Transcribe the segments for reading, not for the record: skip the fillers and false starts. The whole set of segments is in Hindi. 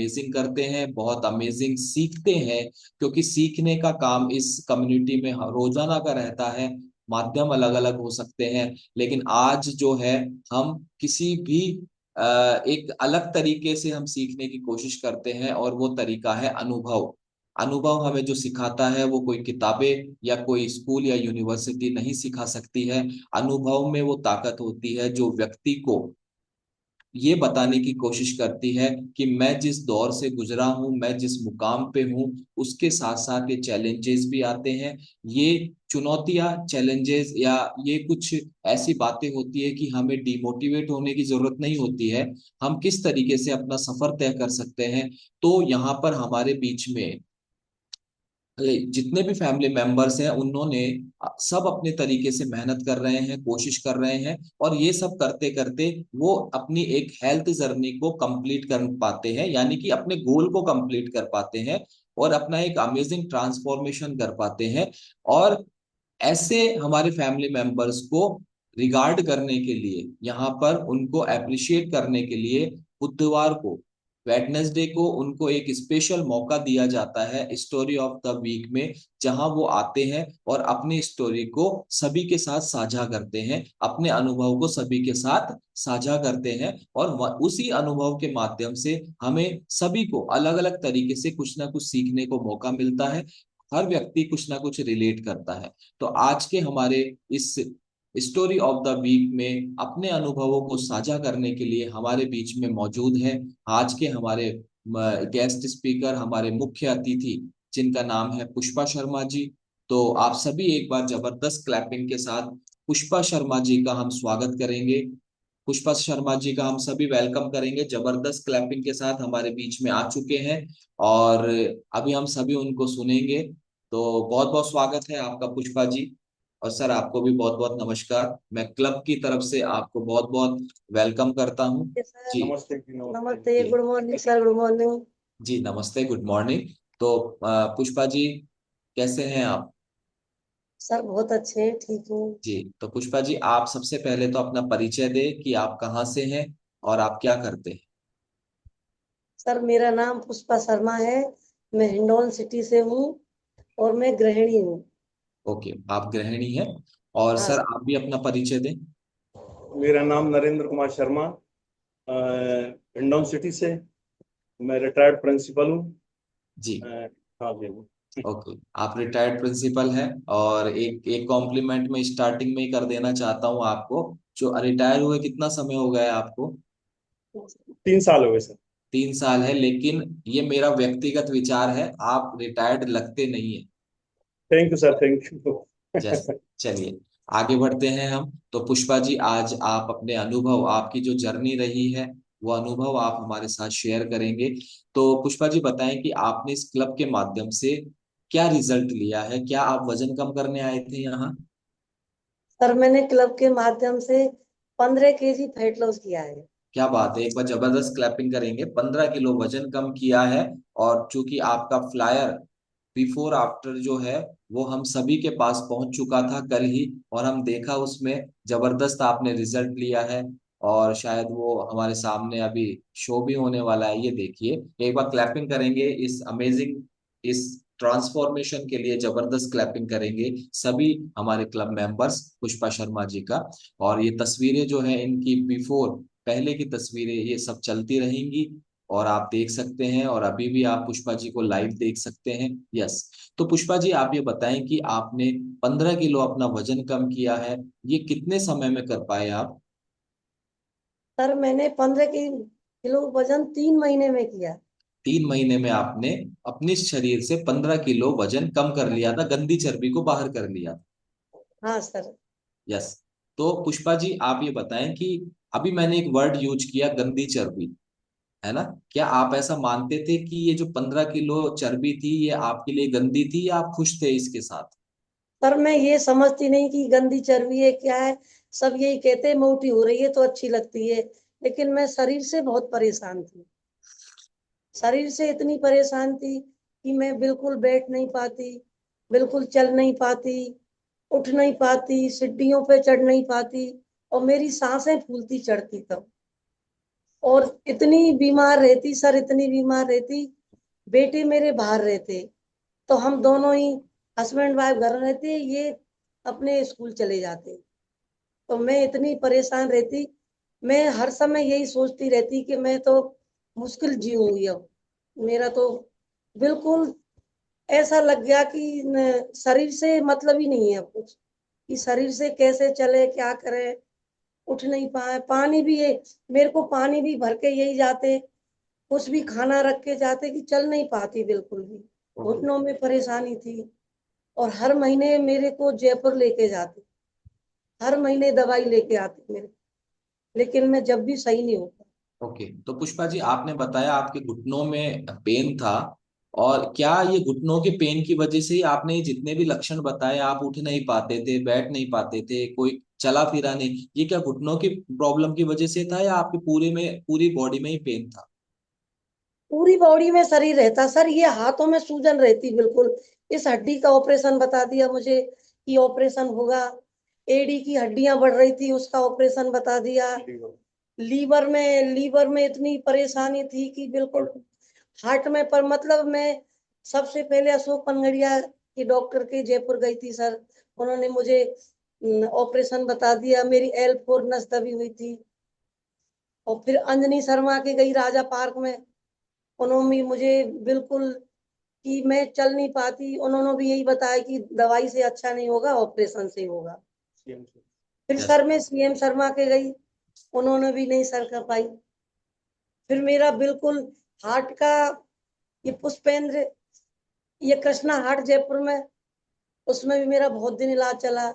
अमेजिंग करते हैं, बहुत अमेजिंग सीखते हैं, क्योंकि सीखने का काम इस कम्युनिटी में रोजाना का रहता है। माध्यम अलग अलग हो सकते हैं, लेकिन आज जो है हम किसी भी एक अलग तरीके से हम सीखने की कोशिश करते हैं, और वो तरीका है अनुभव। अनुभव हमें जो सिखाता है वो कोई किताबें या कोई स्कूल या यूनिवर्सिटी नहीं सिखा सकती है। अनुभव में वो ताकत होती है जो व्यक्ति को ये बताने की कोशिश करती है कि मैं जिस दौर से गुजरा हूं, मैं जिस मुकाम पे हूं, उसके साथ साथ ये चैलेंजेस भी आते हैं। ये चुनौतियां, चैलेंजेस या ये कुछ ऐसी बातें होती है कि हमें डिमोटिवेट होने की जरूरत नहीं होती है। हम किस तरीके से अपना सफर तय कर सकते हैं। तो यहाँ पर हमारे बीच में जितने भी फैमिली मेंबर्स हैं, उन्होंने सब अपने तरीके से मेहनत कर रहे हैं, कोशिश कर रहे हैं, और ये सब करते करते वो अपनी एक हेल्थ जर्नी को कंप्लीट कर पाते हैं, यानी कि अपने गोल को कंप्लीट कर पाते हैं, और अपना एक अमेजिंग ट्रांसफॉर्मेशन कर पाते हैं। और ऐसे हमारे फैमिली मेंबर्स को रिगार्ड करने के लिए, यहाँ पर उनको अप्रिशिएट करने के लिए, बुधवार को, वेडनेसडे को उनको एक स्पेशल मौका दिया जाता है स्टोरी ऑफ द वीक में, जहां वो आते हैं और अपनी स्टोरी को सभी के साथ साझा करते हैं, अपने अनुभव को सभी के साथ साझा करते हैं, और उसी अनुभव के माध्यम से हमें सभी को अलग अलग तरीके से कुछ ना कुछ सीखने को मौका मिलता है। हर व्यक्ति कुछ ना कुछ रिलेट करता है। तो आज के हमारे इस स्टोरी ऑफ द वीक में अपने अनुभवों को साझा करने के लिए हमारे बीच में मौजूद है आज के हमारे गेस्ट स्पीकर, हमारे मुख्य अतिथि, जिनका नाम है पुष्पा शर्मा जी। तो आप सभी एक बार जबरदस्त क्लैपिंग के साथ पुष्पा शर्मा जी का हम स्वागत करेंगे। पुष्पा शर्मा जी का हम सभी वेलकम करेंगे, जबरदस्त क्लैपिंग के साथ हमारे बीच में आ चुके हैं, और अभी हम सभी उनको सुनेंगे। तो बहुत बहुत स्वागत है आपका पुष्पा जी। और सर, आपको भी बहुत बहुत नमस्कार, मैं क्लब की तरफ से आपको बहुत बहुत वेलकम करता हूँ। सर जी। नमस्ते नमस्ते, जी। Good morning sir, good morning. जी नमस्ते, गुड मॉर्निंग। तो पुष्पा जी, कैसे हैं आप? सर बहुत अच्छे, ठीक हूँ। जी, तो पुष्पा जी, आप सबसे पहले तो अपना परिचय दें कि आप कहाँ से हैं और आप क्या करते हैं। सर मेरा नाम पुष्पा शर्मा है, मैं हिंडौन सिटी से हूँ और मैं गृहिणी हूँ। ओके, आप गृहिणी हैं। और हाँ सर, सर। आप भी अपना परिचय दें। मेरा नाम नरेंद्र कुमार शर्मा, हिंडौन सिटी से। मैं रिटायर्ड प्रिंसिपल हूँ। जी। हाँ जी। ओके, आप रिटायर्ड प्रिंसिपल हैं। और एक एक कॉम्प्लीमेंट में स्टार्टिंग में ही कर देना चाहता हूँ आपको, जो रिटायर हुए कितना समय हो गया है आपको? 3 साल हो गए सर। 3 साल है, लेकिन ये मेरा व्यक्तिगत विचार है, आप रिटायर्ड लगते नहीं है। Thank you sir, thank you. जैसे, चलिए आगे बढ़ते हैं हम। तो पुष्पा जी, आज आप अपने अनुभव, आपकी जो जर्नी रही है, वो अनुभव आप हमारे साथ शेयर करेंगे। तो पुष्पा जी बताएं कि आपने इस क्लब के माध्यम से क्या रिजल्ट लिया है, क्या आप वजन कम करने आए थे यहाँ? सर मैंने क्लब के माध्यम से 15 kg फैट लॉस किया है। क्या बात है, एक बार जबरदस्त क्लैपिंग करेंगे। 15 किलो वजन कम किया है। और चूंकि आपका फ्लायर बिफोर आफ्टर जो है वो हम सभी के पास पहुंच चुका था कल ही, और हम देखा उसमें जबरदस्त आपने रिजल्ट लिया है। और शायद वो हमारे सामने अभी शो भी होने वाला है, ये देखिए। एक बार क्लैपिंग करेंगे इस अमेजिंग, इस ट्रांसफॉर्मेशन के लिए जबरदस्त क्लैपिंग करेंगे सभी हमारे क्लब मेंबर्स पुष्पा शर्मा जी का। और ये तस्वीरें जो है इनकी बिफोर, पहले की तस्वीरें, ये सब चलती रहेंगी, और आप देख सकते हैं, और अभी भी आप पुष्पा जी को लाइव देख सकते हैं। यस। तो पुष्पा जी, आप ये बताएं कि आपने 15 किलो अपना वजन कम किया है, ये कितने समय में कर पाए आप? सर मैंने 15 किलो वजन 3 महीने में किया। 3 महीने में आपने अपने शरीर से 15 किलो वजन कम कर लिया था, गंदी चर्बी को बाहर कर लिया था। हाँ सर। यस। तो पुष्पा जी, आप ये बताएं कि अभी मैंने एक वर्ड यूज किया, गंदी चर्बी, है ना? क्या आप ऐसा मानते थे कि ये जो 15 किलो चर्बी थी, ये आपके लिए गंदी थी, या आप खुश थे इसके साथ? सर मैं ये समझती नहीं कि गंदी चर्बी है क्या है। सब यही कहते हैं मोटी हो रही है तो अच्छी लगती है, लेकिन मैं शरीर से बहुत परेशान थी। शरीर से इतनी परेशान थी कि मैं बिल्कुल बैठ नहीं पाती, बिल्कुल चल नहीं पाती, उठ नहीं पाती, सीढ़ियों पे चढ़ नहीं पाती, और मेरी सांसें फूलती चढ़ती तब। और इतनी बीमार रहती सर, इतनी बीमार रहती। बेटे मेरे बाहर रहते, तो हम दोनों ही हस्बैंड वाइफ घर रहते, ये अपने स्कूल चले जाते। तो मैं इतनी परेशान रहती। मैं हर समय यही सोचती रहती कि मैं तो मुश्किल जीऊंगी अब। मेरा तो बिल्कुल ऐसा लग गया कि शरीर से मतलब ही नहीं है अब कुछ, कि शरीर से कैसे चले, क्या करे। उठ नहीं पाए। पानी भी ये, मेरे को पानी भी भर के यही जाते, कुछ भी खाना रख के जाते, कि चल नहीं पाती बिल्कुल भी। ओके। घुटनों में परेशानी थी। और हर महीने मेरे को जयपुर लेके जाते, हर महीने दवाई लेके आती मेरे, लेकिन मैं जब भी सही नहीं होता। ओके, तो पुष्पा जी, आपने बताया आपके घुटनों में पेन था, और क्या ये घुटनों के पेन की वजह से ही आपने ये जितने भी लक्षण बताए, आप उठ नहीं पाते थे, बैठ नहीं पाते थे, कोई चला फिरा नहीं, ये क्या घुटनों की प्रॉब्लम की वजह से था, या आपके पूरी बॉडी में ही पेन था? पूरी बॉडी में शरीर रहता सर, ये हाथों में सूजन रहती बिल्कुल। इस हड्डी का ऑपरेशन बता दिया मुझे कि ऑपरेशन होगा। एड़ी की हड्डियां बढ़ रही थी, उसका ऑपरेशन बता दिया। लीवर में इतनी परेशानी थी कि बिल्कुल हार्ट में, पर मतलब मैं सबसे पहले अशोक पनगड़िया की डॉक्टर के जयपुर गई थी सर। उन्होंने मुझे ऑपरेशन बता दिया। मेरी L4 नस दबी हुई थी। और फिर अंजनी शर्मा के गई राजा पार्क में, उन्होंने भी मुझे बिल्कुल, कि मैं चल नहीं पाती, उन्होंने भी यही बताया कि दवाई से अच्छा नहीं होगा, ऑपरेशन से होगा। फिर यस। सर मैं CM शर्मा के गई, उन्होंने भी नहीं सर कर पाई। फिर मेरा बिल्कुल हार्ट का, ये पुष्पेंद्र, ये कृष्णा हार्ट जयपुर में, उसमें भी मेरा बहुत दिन इलाज चला।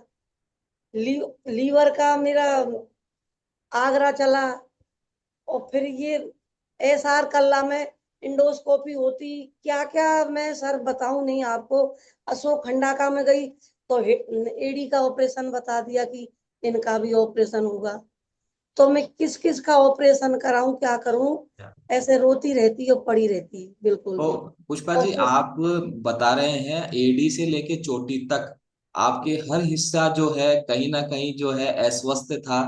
लीवर का मेरा आगरा चला। और फिर ये SR कल्ला में इंडोस्कोपी होती, क्या क्या मैं सर बताऊं नहीं आपको। अशोक खंडा का में गई, तो एडी का ऑपरेशन बता दिया कि इनका भी ऑपरेशन होगा। तो मैं किस किस का ऑपरेशन कराऊं, क्या करूं। ऐसे रोती रहती और पड़ी रहती बिल्कुल। तो पुष्पा जी, ऑपरेशन। आप बता रहे हैं एडी से लेके चोटी तक आपके हर हिस्सा जो है कहीं ना कहीं जो है अस्वस्थ था।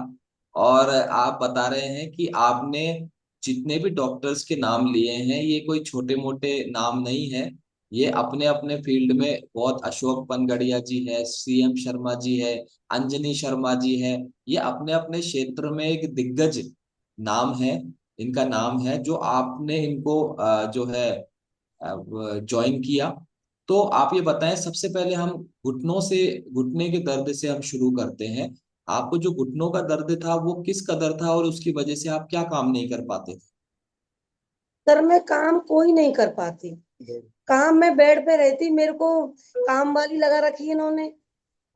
और आप बता रहे हैं कि आपने जितने भी डॉक्टर्स के नाम लिए हैं, ये कोई छोटे मोटे नाम नहीं है। ये अपने अपने फील्ड में बहुत, अशोक पनगड़िया जी है, CM शर्मा जी है, अंजनी शर्मा जी है, ये अपने अपने क्षेत्र में एक दिग्गज नाम है। इनका नाम है जो आपने इनको जो है ज्वाइन किया। तो आप ये बताएं, सबसे पहले हम घुटने के दर्द से हम शुरू करते हैं। आपको जो घुटनों का दर्द था वो किस कदर था, और उसकी वजह से आप क्या काम नहीं कर पाते थे? सर मैं काम कोई नहीं कर पाती। काम में बेड पे रहती, मेरे को काम वाली लगा रखी इन्होंने।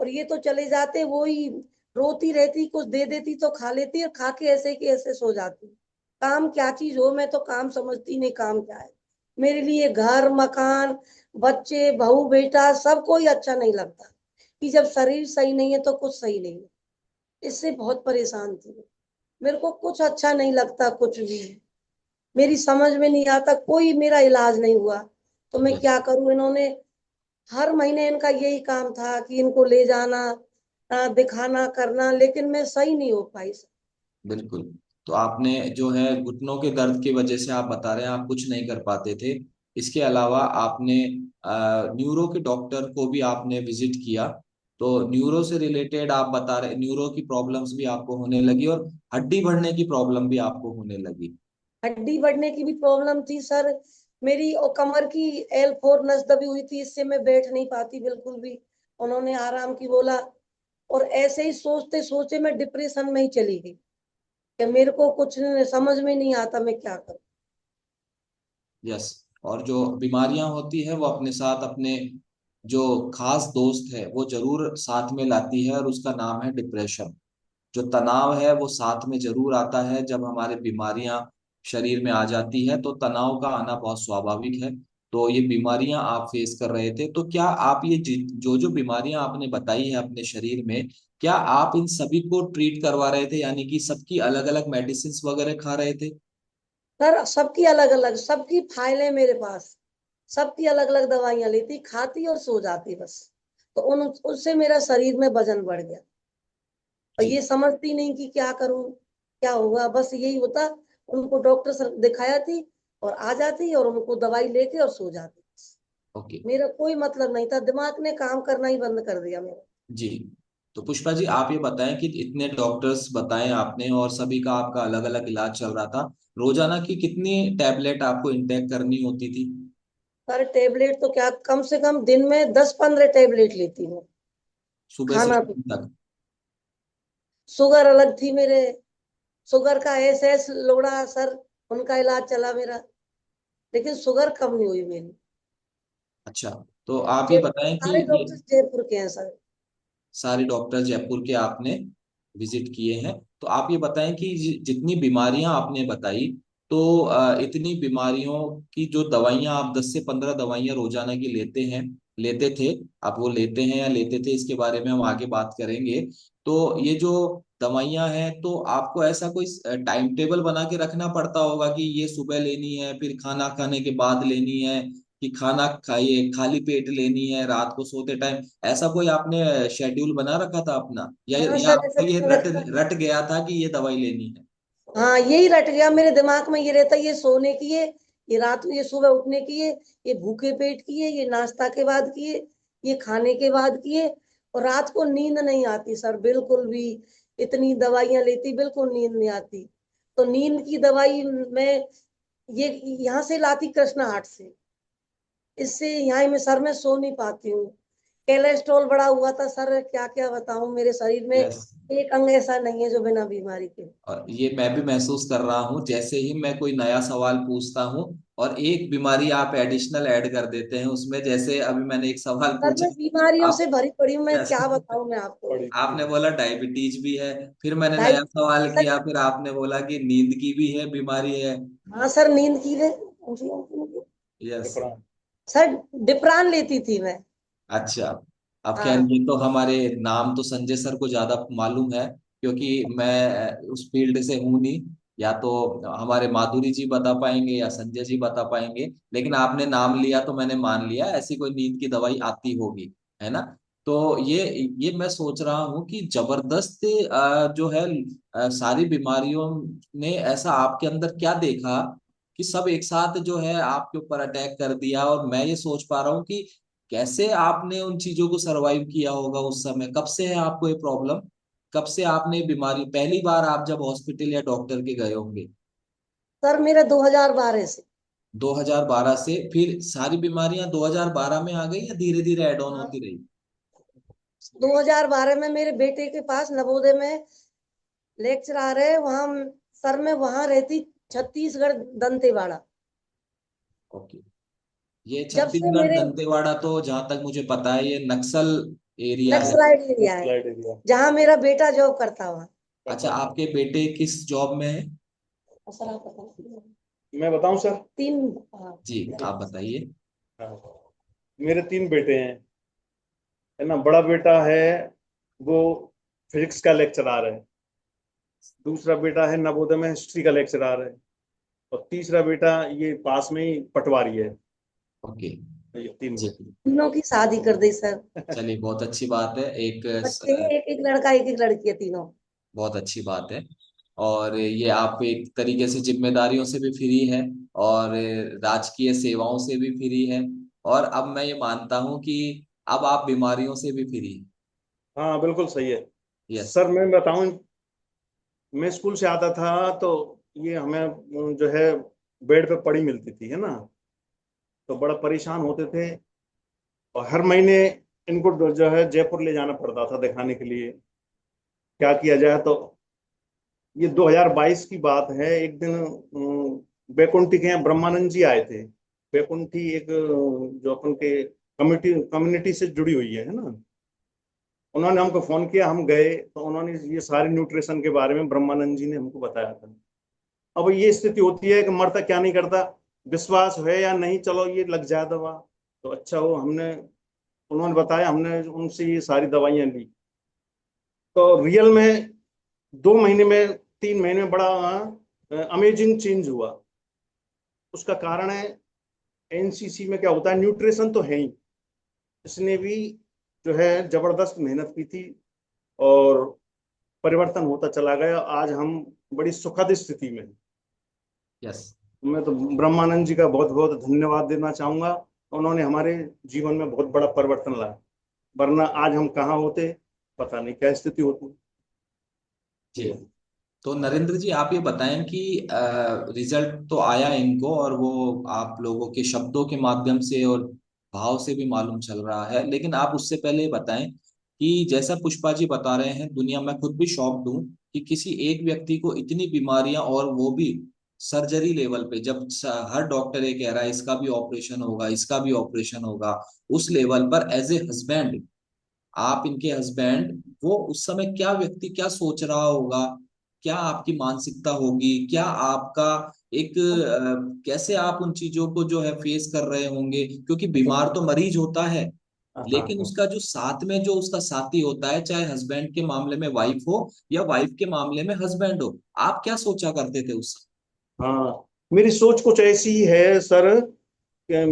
और ये तो चले जाते, वो ही रोती रहती, कुछ दे देती तो खा लेती, और खा के ऐसे के ऐसे सो जाती। काम क्या चीज हो, मैं तो काम समझती नहीं काम क्या है। मेरे लिए घर मकान, बच्चे बहू बेटा सब कोई अच्छा नहीं लगता, कि जब शरीर सही नहीं है तो कुछ सही नहीं है। इससे बहुत परेशान थी। मेरे को कुछ अच्छा नहीं लगता, कुछ भी मेरी समझ में नहीं आता, कोई मेरा इलाज नहीं हुआ। तो मैं यस। क्या करूं। इन्होंने हर महीने, इनका यही काम था कि इनको ले जाना, दिखाना करना, लेकिन मैं सही नहीं हो पाई। बिल्कुल। तो आपने जो है घुटनों के दर्द की वजह से आप बता रहे हैं आप कुछ नहीं कर पाते थे। इसके अलावा आपने न्यूरो के डॉक्टर को भी आपने विजिट किया। तो न्यूरो से रिलेटेड आप बता रहे, न्यूरो की प्रॉब्लम्स भी आपको होने लगी, और हड्डी बढ़ने की प्रॉब्लम भी आपको होने लगी। हड्डी बढ़ने की भी प्रॉब्लम थी सर। मेरी और कमर की L4 नस दबी हुई थी, इससे मैं बैठ नहीं पाती बिल्कुल भी। उन्होंने आराम की बोला। और ऐसे ही सोचते सोचते मैं डिप्रेशन में ही चली गई, कि मेरे को कुछ समझ में नहीं आता मैं क्या करूं। यस। और जो बीमारियां होती है वो अपने साथ अपने जो खास दोस्त है वो जरूर साथ में लाती है, और उसका नाम है डिप्रेशन। जो तनाव है वो साथ में जरूर आता है। जब हमारे बीमारियां शरीर में आ जाती है तो तनाव का आना बहुत स्वाभाविक है। तो ये बीमारियां आप फेस कर रहे थे, तो क्या आप ये जो जो बीमारियां आपने बताई है अपने शरीर में, क्या आप इन सभी को ट्रीट करवा रहे थे, यानी कि सबकी अलग अलग मेडिसिन वगैरह खा रहे थे? सर सबकी अलग अलग, सबकी फाइलें मेरे पास, सबकी अलग अलग दवाइयां लेती, खाती और सो जाती बस। तो उन उससे मेरा शरीर में वजन बढ़ गया। और जी। ये समझती नहीं कि क्या करूं, क्या होगा, बस यही होता। उनको डॉक्टर से दिखाया थी और आ जाती और उनको दवाई लेके और सो जाती। ओके मेरा कोई मतलब नहीं था, दिमाग ने काम करना ही बंद कर दिया मेरा। जी। तो पुष्पा जी आप ये बताएं कि इतने डॉक्टर्स बताएं आपने और सभी का आपका अलग अलग इलाज चल रहा था, रोजाना की कितनी टैबलेट आपको इंटेक करनी होती थी? पर टेबलेट तो क्या, कम से कम दिन में 10-15 टेबलेट लेती हूँ। सुबह से खाना भी, शाम तक? शुगर अलग थी मेरे, शुगर का एस लोड़ा सर, उनका इलाज चला मेरा, लेकिन शुगर कम नहीं हुई मेरी। अच्छा, तो आप ये जयपुर बताएं कि सारे ये डॉक्टर जयपुर के हैं सर। सारे डॉक्टर जयपुर के आपने विजिट किए हैं, तो आप ये बताएं कि जितनी बीमारियां आपने बताई, तो इतनी बीमारियों की जो दवाइयां आप 10 से 15 दवाइयां रोजाना की लेते थे, आप वो लेते हैं या लेते थे, इसके बारे में हम आगे बात करेंगे। तो ये जो दवाइयां हैं, तो आपको ऐसा कोई टाइम टेबल बना के रखना पड़ता होगा कि ये सुबह लेनी है, फिर खाना खाने के बाद लेनी है, कि खाना खाइए खाली पेट लेनी है, रात को सोते टाइम, ऐसा कोई आपने शेड्यूल बना रखा था अपना, हाँ या सर, ऐसे आपको ये बना रट रहता है। रट गया था कि ये दवाई लेनी है? हाँ, यही रट गया मेरे दिमाग में, ये रहता है, ये सोने की है, ये रात को, ये सुबह उठने की है, ये भूखे पेट की है, ये नाश्ता के बाद की है, ये खाने के बाद की है। और रात को नींद नहीं आती सर बिल्कुल भी, इतनी दवाइयां लेती बिल्कुल नींद नहीं आती। तो नींद की दवाई मैं ये यहाँ से लाती कृष्णा हाट से, इससे यहाँ मैं सर में सो नहीं पाती हूँ। कोलेस्ट्रॉल बढ़ा हुआ था सर, क्या क्या बताऊं, मेरे शरीर में यस। एक अंग ऐसा नहीं है जो बिना बीमारी के। और ये मैं भी महसूस कर रहा हूँ, जैसे ही मैं कोई नया सवाल पूछता हूँ और एक बीमारी आप एडिशनल ऐड कर देते हैं उसमें, जैसे अभी मैंने एक सवाल सर पूछा। मैं बीमारियों आप से भरी पड़ी हूँ, मैं यस, क्या बताऊं मैं आपको। आपने बोला डायबिटीज भी है, फिर मैंने नया डायबिटीज सवाल सर, किया, फिर आपने बोला कि नींद की भी है बीमारी है। हाँ सर, नींद की है। यस। सर डिप्रान लेती थी मैं। अच्छा, अब खैर हाँ ये तो हमारे नाम तो संजय सर को ज्यादा मालूम है, क्योंकि मैं उस फील्ड से हूं नहीं। या तो हमारे माधुरी जी बता पाएंगे या संजय जी बता पाएंगे, लेकिन आपने नाम लिया तो मैंने मान लिया ऐसी कोई नींद की दवाई आती होगी, है ना? तो ये मैं सोच रहा हूँ कि जबरदस्त जो है सारी बीमारियों ने ऐसा आपके अंदर क्या देखा कि सब एक साथ जो है आपके ऊपर अटैक कर दिया। और मैं ये सोच पा रहा हूँ कि कैसे आपने उन चीजों को सरवाइव किया होगा उस समय। कब से है आपको ये प्रॉब्लम, कब से आपने ये बीमारी, पहली बार आप जब हॉस्पिटल या डॉक्टर के गए होंगे? सर, मेरा 2012 से। 2012 से? फिर सारी बीमारियां 2012 में आ गई या धीरे धीरे एड ऑन हाँ, होती रही? 2012 में मेरे बेटे के पास नवोदय में लेक्चरार है वहां, सर मैं वहां रहती, छत्तीसगढ़ दंतेवाड़ा। ओके। ये जब से छत्तीसगढ़ मेरे दंतेवाड़ा तो जहां तक मुझे पता है ये नक्सल एरिया है। नक्सलाइट एरिया है, जहाँ मेरा बेटा जॉब करता हुआ। अच्छा, आपके बेटे किस जॉब में है? सर आप बताओ। मैं बताऊं सर? तीन, हाँ। जी आप बताइए। हाँ, मेरे 3 बेटे हैं, है ना। बड़ा बेटा है वो फिजिक्स का लेक्चरर है, दूसरा बेटा है नवोदय में हिस्ट्री का लेक्चरर है, और तीसरा बेटा ये पास में ही पटवारी है। ओके। ये 3 बेटे। तीनों की शादी कर दी सर। चलिए बहुत अच्छी बात है। बच्चे हैं, एक एक लड़का एक एक लड़की है, तीनों। बहुत अच्छी बात है। और ये आप एक तरीके से जिम्मेदारियों से भी फ्री है, और राजकीय सेवाओं से भी फ्री है, और अब मैं ये मानता हूं कि अब आप बीमारियों से भी फ्री है। हाँ बिल्कुल सही है। यस। सर मैं बताऊं, मैं स्कूल से आता था तो ये हमें जो है बेड पे पड़ी मिलती थी, है ना। तो बड़ा परेशान होते थे, और हर महीने इनको जो है जयपुर ले जाना पड़ता था दिखाने के लिए। क्या किया जाए, तो ये 2022 की बात है। एक दिन बैकुंठी के यहाँ ब्रह्मानंद जी आए थे। बैकुंठी एक जो अपन के कम्युनिटी कम्युनिटी से जुड़ी हुई है ना। उन्होंने हमको फोन किया, हम गए तो उन्होंने ये सारे न्यूट्रिशन के बारे में ब्रह्मानंद जी ने हमको बताया था। अब ये स्थिति होती है कि मरता क्या नहीं करता, विश्वास है या नहीं, चलो ये लग जाए दवा तो अच्छा हो। हमने, उन्होंने बताया, हमने उनसे ये सारी दवाइयां ली, तो रियल में 2 महीने में 3 महीने में बड़ा अमेजिंग चेंज हुआ। उसका कारण है, एनसीसी में क्या होता है, न्यूट्रिशन तो है ही, इसने भी जो है जबरदस्त मेहनत की थी, और परिवर्तन होता चला गया। आज हम बड़ी सुखद स्थिति में हैं। यस। मैं तो ब्रह्मानंद जी का बहुत बहुत धन्यवाद देना चाहूंगा। उन्होंने हमारे जीवन में बहुत बड़ा परिवर्तन लाया, वरना आज हम कहाँ होते, पता नहीं क्या स्थिति होती। जी। तो नरेंद्र जी, आप ये बताएं कि रिजल्ट तो आया इनको, और वो आप लोगों के शब्दों के माध्यम से और भाव से भी मालूम चल रहा है, लेकिन आप उससे पहले ये बताएं कि जैसा पुष्पा जी बता रहे हैं, दुनिया में खुद भी शॉक्ड हूं कि किसी एक व्यक्ति को इतनी बीमारियां, और वो भी सर्जरी लेवल पे, जब हर डॉक्टर ये कह रहा है इसका भी ऑपरेशन होगा, इसका भी ऑपरेशन होगा, उस लेवल पर एज ए हस्बैंड, आप इनके हस्बैंड, वो उस समय क्या व्यक्ति क्या सोच रहा होगा, क्या आपकी मानसिकता होगी, क्या आपका एक कैसे आप उन चीजों को जो है फेस कर रहे होंगे, क्योंकि बीमार तो मरीज होता है, हाँ लेकिन हाँ। उसका जो साथ में जो उसका साथी होता है, चाहे हस्बैंड के मामले में वाइफ हो या वाइफ के मामले में हस्बैंड हो, आप क्या सोचा करते थे उस हाँ, मेरी सोच कुछ ऐसी ही है सर कि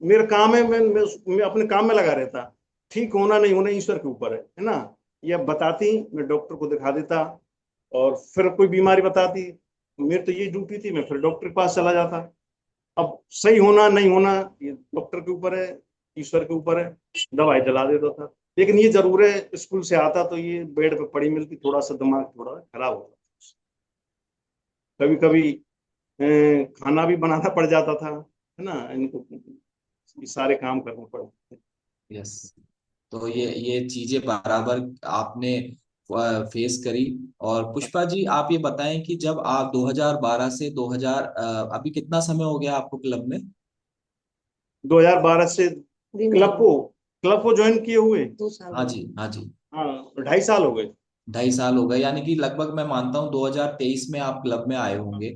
मेरा काम है, मैं अपने काम में लगा रहता। ठीक होना नहीं होना ईश्वर के ऊपर है ना। ये अब बताती, मैं डॉक्टर को दिखा देता, और फिर कोई बीमारी बताती, मेरी तो ये ड्यूटी थी, मैं फिर डॉक्टर के पास चला जाता। अब सही होना नहीं होना ये डॉक्टर के ऊपर है, ईश्वर के ऊपर है, दवाई दिला देता था। लेकिन ये जरूर है, स्कूल से आता तो ये बेड पे पड़ी मिलती, थोड़ा सा दिमाग थोड़ा खराब होता, कभी कभी खाना भी बनाना पड़ जाता था, है ना, इनको ये सारे काम करने पड़ते थे। यस। तो ये चीजें बराबर आपने फेस करी। और पुष्पा जी, आप ये बताएं कि जब आप 2012 से 2000, अभी कितना समय हो गया आपको क्लब में? 2012 से दिन क्लब को ज्वाइन किए हुए, 2 साल हाँ हो जी, गए। हाँ जी। हाँ 2.5 साल हो गए। 2.5 साल हो गए, यानी कि लगभग मैं मानता हूँ 2023 में आप क्लब में आए होंगे।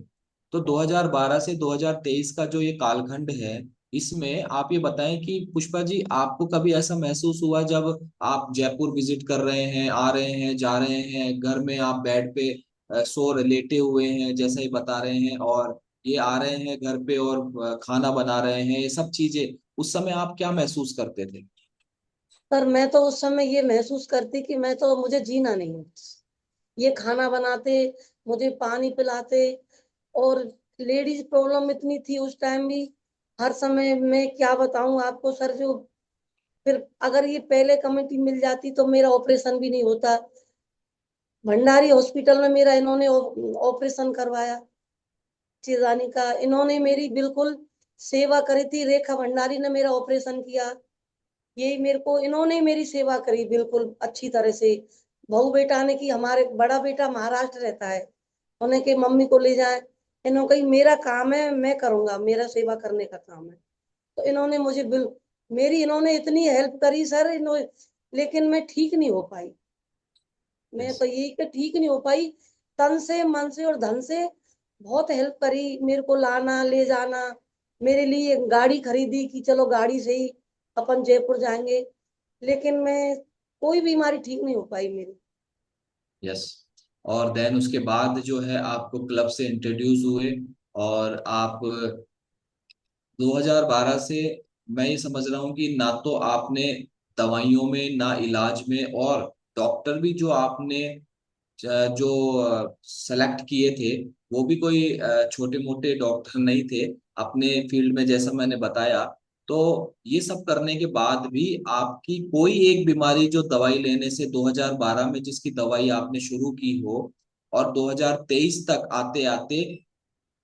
तो 2012 से 2023 का जो ये कालखंड है, इसमें आप ये बताएं कि पुष्पा जी, आपको कभी ऐसा महसूस हुआ जब आप जयपुर विजिट कर रहे हैं, आ रहे हैं, जा रहे हैं, घर में आप बेड पे लेटे हुए हैं जैसा ही बता रहे हैं, और ये आ रहे हैं घर पे और खाना बना रहे हैं, ये सब चीजें, उस समय आप क्या महसूस करते थे? पर मैं तो उस समय ये महसूस करती कि मैं तो मुझे जीना नहीं है। ये खाना बनाते, मुझे पानी पिलाते, और लेडीज प्रॉब्लम इतनी थी उस टाइम भी। हर समय मैं क्या बताऊं आपको सर, जो फिर अगर ये पहले कमेटी मिल जाती तो मेरा ऑपरेशन भी नहीं होता। भंडारी हॉस्पिटल में मेरा इन्होंने ऑपरेशन करवाया, चिरानी का। इन्होंने मेरी बिल्कुल सेवा करी थी, रेखा भंडारी ने मेरा ऑपरेशन किया। यही मेरे को इन्होंने मेरी सेवा करी बिल्कुल अच्छी तरह से। बहू बेटा ने की, हमारे बड़ा बेटा महाराष्ट्र रहता है, उन्हें के मम्मी को ले जाए। इन्होंने कही मेरा काम है, मैं करूंगा, मेरा सेवा करने का काम है। तो इन्होंने मुझे मेरी इन्होंने इतनी हेल्प करी सर, इन्होंने, लेकिन मैं ठीक नहीं हो पाई। मैं यस। तो यही कि ठीक नहीं हो पाई। तन से मन से और धन से बहुत हेल्प करी, मेरे को लाना ले जाना, मेरे लिए गाड़ी खरीदी कि चलो गाड़ी से ही अपन जयपुर जाएंगे। लेकिन मैं, कोई बीमारी ठीक नहीं हो पाई मेरी। यस। और देन उसके बाद जो है आपको क्लब से इंट्रोड्यूस हुए, और आप 2012 से, मैं ये समझ रहा हूँ कि ना तो आपने दवाइयों में, ना इलाज में, और डॉक्टर भी जो आपने जो सेलेक्ट किए थे, वो भी कोई छोटे मोटे डॉक्टर नहीं थे अपने फील्ड में, जैसा मैंने बताया। तो ये सब करने के बाद भी आपकी कोई एक बीमारी जो दवाई लेने से 2012 में जिसकी दवाई आपने शुरू की हो, और 2023 तक आते आते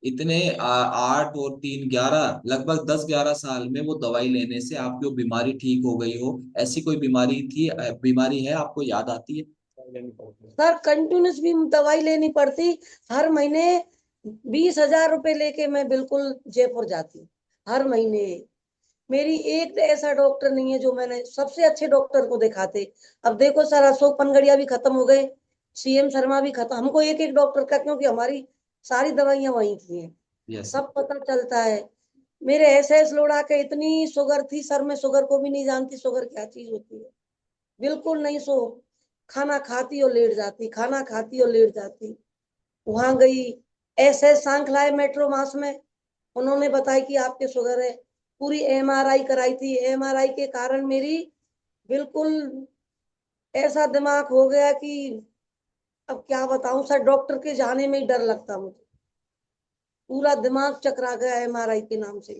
इतने 8 और 3 11, लगभग 10 11 साल में वो दवाई लेने से आपकी वो बीमारी ठीक हो गई हो, ऐसी कोई बीमारी थी, बीमारी है आपको याद आती है? सर कंटिन्यूस भी दवाई लेनी पड़ती। हर महीने 20,000 रुपए लेके मैं बिल्कुल जयपुर जाती, हर महीने। मेरी एक ऐसा डॉक्टर नहीं है जो, मैंने सबसे अच्छे डॉक्टर को दिखाते। अब देखो सर, अशोक पनगड़िया भी खत्म हो गए, सीएम शर्मा भी खत्म, हमको एक एक डॉक्टर का, क्योंकि हमारी सारी दवाइयां वहीं की हैं, यस। सब पता चलता है। मेरे एस लोड़ा के इतनी शुगर थी सर, मैं शुगर को भी नहीं जानती, शुगर क्या चीज होती है, बिल्कुल नहीं। खाना खाती और लेट जाती, खाना खाती और लेट जाती। वहां गई, ऐसे सांखलाए मेट्रो मास में, उन्होंने बताया कि आपके शुगर है। पूरी एमआरआई कराई थी, एमआरआई के कारण मेरी बिल्कुल ऐसा दिमाग हो गया कि अब क्या बताऊं सर, डॉक्टर के जाने में ही डर लगता मुझे। पूरा दिमाग चकरा गया एमआरआई के नाम से।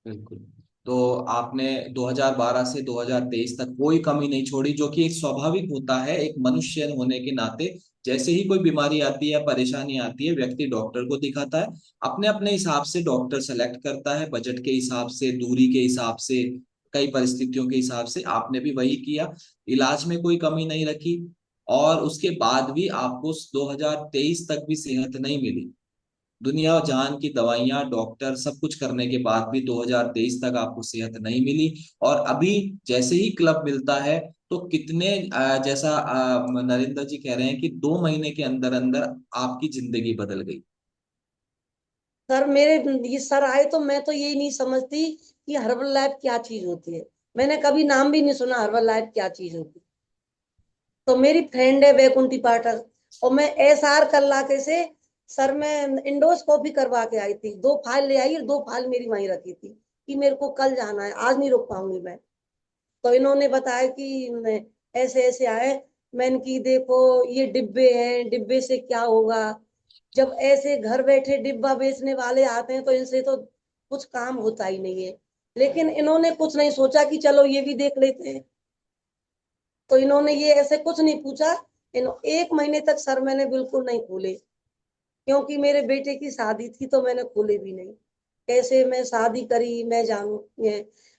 बिल्कुल। तो आपने 2012 से 2023 तक कोई कमी नहीं छोड़ी, जो कि एक स्वाभाविक होता है एक मनुष्य होने के नाते। जैसे ही कोई बीमारी आती है, परेशानी आती है, व्यक्ति डॉक्टर को दिखाता है, अपने अपने हिसाब से डॉक्टर सेलेक्ट करता है, बजट के हिसाब से, दूरी के हिसाब से, कई परिस्थितियों के हिसाब से। आपने भी वही किया, इलाज में कोई कमी नहीं रखी। और उसके बाद भी आपको 2023 तक भी सेहत नहीं मिली। दुनिया जहान की दवाइयां, डॉक्टर, सब कुछ करने के बाद भी 2023 तक आपको सेहत नहीं मिली। और अभी जैसे ही क्लब मिलता है, तो कितने जैसा नरेंद्र जी कह रहे हैं कि 2 महीने के अंदर अंदर आपकी जिंदगी बदल गई। सर मेरे ये सर आए तो मैं तो यही नहीं समझती कि हर्बल लाइफ क्या चीज होती है। मैंने कभी नाम भी नहीं सुना हर्बल लाइफ क्या चीज होती है। तो मेरी फ्रेंड है वैकुंठी पाठक, और मैं एसआर कल्लाके से सर मैं इंडोस्कोपी करवा के आई थी। 2 फाइल ले आई और 2 फाइल मेरी वहीं रखी थी कि मेरे को कल जाना है, आज नहीं रुक पाऊंगी मैं। तो इन्होंने बताया कि ऐसे ऐसे आए। मैंने की देखो ये डिब्बे हैं, डिब्बे से क्या होगा। जब ऐसे घर बैठे डिब्बा बेचने वाले आते हैं तो इनसे तो कुछ काम होता ही नहीं है। लेकिन इन्होंने कुछ नहीं सोचा कि चलो ये भी देख लेते हैं। तो इन्होंने ये ऐसे कुछ नहीं पूछा। 1 महीने तक सर मैंने बिल्कुल नहीं खोले, क्योंकि मेरे बेटे की शादी थी तो मैंने खोले भी नहीं। कैसे मैं शादी करी मैं जानू,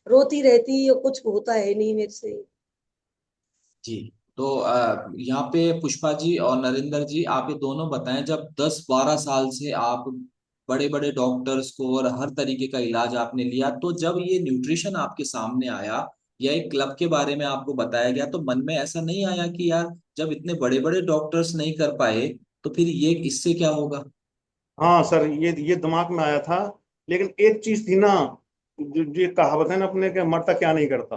रोती रहती और कुछ होता है नहीं मेरे से। जी। तो यहाँ पे पुष्पा जी और नरेंद्र जी, आप ये दोनों बताएं, जब 10-12 साल से आप बड़े बड़े डॉक्टर्स को और हर तरीके का इलाज आपने लिया, तो जब ये न्यूट्रिशन आपके सामने आया या एक क्लब के बारे में आपको बताया गया, तो मन में ऐसा नहीं आया कि यार, जब इतने बड़े बड़े डॉक्टर्स नहीं कर पाए, तो फिर ये इससे क्या होगा? हाँ सर, ये दिमाग में आया था। लेकिन एक चीज थी ना, जो ये कहावत है ना अपने के, मरता क्या नहीं करता,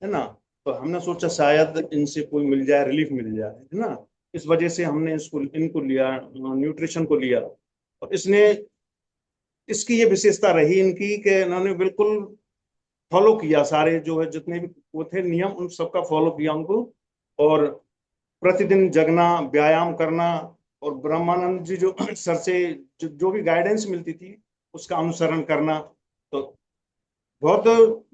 है ना। तो हमने सोचा शायद इनसे कोई मिल जाए, रिलीफ मिल जाए, है ना। इस वजह से हमने इसको इनको लिया, न्यूट्रिशन को लिया। और इसने, इसकी ये विशेषता रही इनकी कि इन्होंने बिल्कुल फॉलो किया, सारे जो है जितने भी वो थे नियम उन सबका फॉलो किया उनको। और प्रतिदिन जगना, व्यायाम करना, और ब्रह्मानंद जी जो सर से जो भी गाइडेंस मिलती थी उसका अनुसरण करना। तो बहुत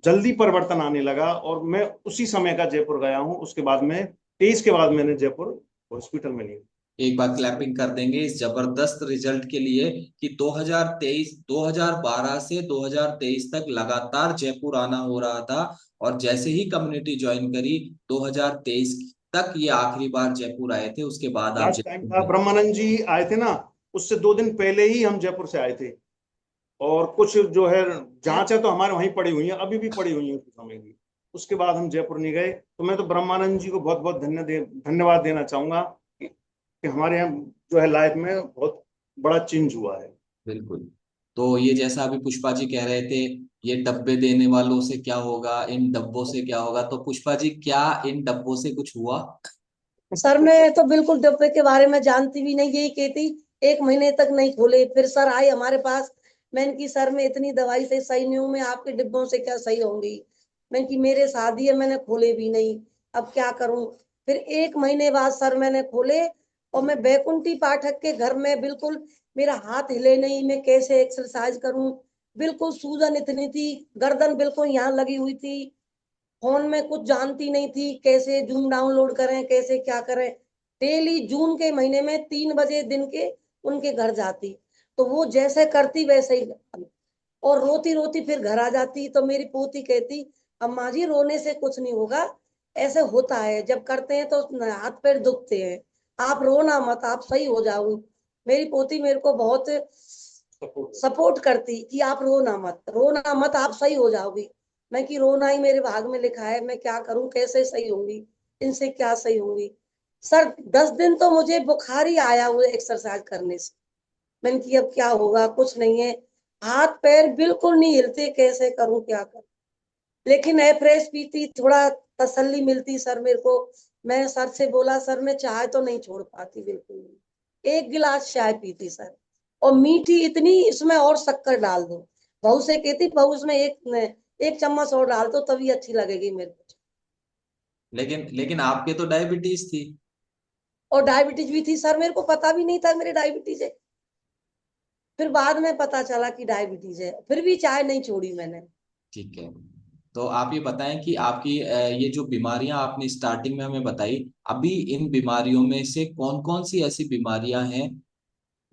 जल्दी परिवर्तन आने लगा। और मैं उसी समय का जयपुर गया हूँ, उसके बाद में 23 के बाद मैंने जयपुर हॉस्पिटल में लिया। एक बार क्लैपिंग कर देंगे इस जबरदस्त रिजल्ट के लिए कि 2023 2012 से 2023 तक लगातार जयपुर आना हो रहा था। और जैसे ही कम्युनिटी ज्वाइन करी, 2023 तक ये आखिरी बार जयपुर आए थे, उसके बाद आप लास्ट टाइम था जयपुर। ब्रह्मानंद जी आए थे ना, उससे 2 दिन पहले ही हम जयपुर से आए थे। और कुछ जो है जांच है तो हमारे वहीं पड़ी हुई है, अभी भी पड़ी हुई है उस समय की। उसके बाद हम जयपुर नहीं गए। तो मैं तो ब्रह्मानंद जी को बहुत बहुत धन्यवाद देना चाहूंगा कि हमारे यहाँ जो है लाइफ में बहुत बड़ा चेंज हुआ है। बिल्कुल। तो ये जैसा अभी पुष्पा जी कह रहे थे, ये डब्बे देने वालों से क्या होगा, इन डब्बों से क्या होगा, तो पुष्पा जी, क्या इन डब्बों से कुछ हुआ? सर मैं तो बिल्कुल डब्बे के बारे में जानती भी नहीं, यही कहती 1 महीने तक नहीं खोले। फिर सर आए हमारे पास। मैंने की सर मैं इतनी दवाई से सही नहीं हूँ, मैं आपके डिब्बों से क्या सही होंगी। मैंने की मेरे शादी है, मैंने खोले भी नहीं, अब क्या करूं। फिर 1 महीने बाद सर मैंने खोले। और मैं बैकुंठी पाठक के घर में बिल्कुल मेरा हाथ हिले नहीं, मैं कैसे एक्सरसाइज करूं। बिल्कुल सूजन इतनी थी, गर्दन बिल्कुल यहाँ लगी हुई थी। फोन में कुछ जानती नहीं थी, कैसे जूम डाउनलोड करें, कैसे क्या करें। डेली जून के महीने में 3 बजे दिन के उनके घर जाती, तो वो जैसे करती वैसे ही। और रोती रोती फिर घर आ जाती। तो मेरी पोती कहती, अम्मा जी रोने से कुछ नहीं होगा, ऐसे होता है जब करते हैं तो हाथ पैर दुखते हैं, आप रोना मत, आप सही हो जाओ। मेरी पोती मेरे को बहुत सपोर्ट करती कि आप रोना मत, रोना मत, आप सही हो जाओगी। मैं कि रोना ही मेरे भाग में लिखा है, मैं क्या करूं, कैसे सही होंगी, इनसे क्या सही होंगी। सर 10 दिन तो मुझे बुखार ही आया हुआ एक्सरसाइज करने से। मैंने कि अब क्या होगा, कुछ नहीं है, हाथ पैर बिल्कुल नहीं हिलते, कैसे करूं क्या करूं। लेकिन फ्रेश पीती, थोड़ा तसल्ली मिलती सर मेरे को। मैं सर से बोला, सर मैं चाय तो नहीं छोड़ पाती बिल्कुल नहीं, 1 गिलास चाय पीती सर। और मीठी इतनी, इसमें और शक्कर डाल दो। बहू से कहती, बहू इसमें एक एक चम्मच और डाल दो तभी अच्छी लगेगी मेरे को। लेकिन लेकिन आपके तो डायबिटीज थी। और डायबिटीज भी थी सर, मेरे को पता भी नहीं था मेरे डायबिटीज है। फिर बाद में पता चला कि डायबिटीज है, फिर भी चाय नहीं छोड़ी मैंने। ठीक है। तो आप ये बताएं कि आपकी ये जो बीमारियां आपने स्टार्टिंग में हमें बताई, अभी इन बीमारियों में से कौन कौन सी ऐसी बीमारियां हैं,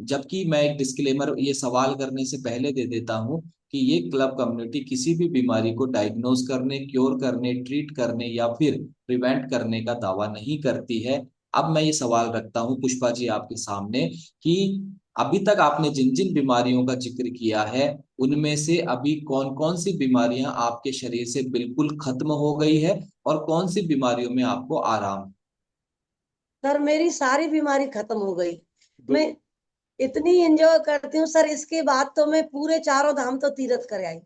जबकि मैं एक डिस्क्लेमर ये सवाल करने से पहले दे देता हूं कि ये क्लब कम्युनिटी किसी भी बीमारी को डायग्नोज करने, क्योर करने, ट्रीट करने या फिर प्रिवेंट करने का दावा नहीं करती है। अब मैं ये सवाल रखता हूं पुष्पा जी आपके सामने कि अभी तक आपने जिन जिन बीमारियों का जिक्र किया है, उनमें से अभी कौन कौन सी बीमारियां आपके शरीर से बिल्कुल खत्म हो गई है और कौन सी बीमारियों में आपको आराम है? सर मेरी सारी बीमारी खत्म हो गई। दो। मैं इतनी एंजॉय करती हूँ सर, इसके बाद तो मैं पूरे चारों धाम तो तीरथ कर आई,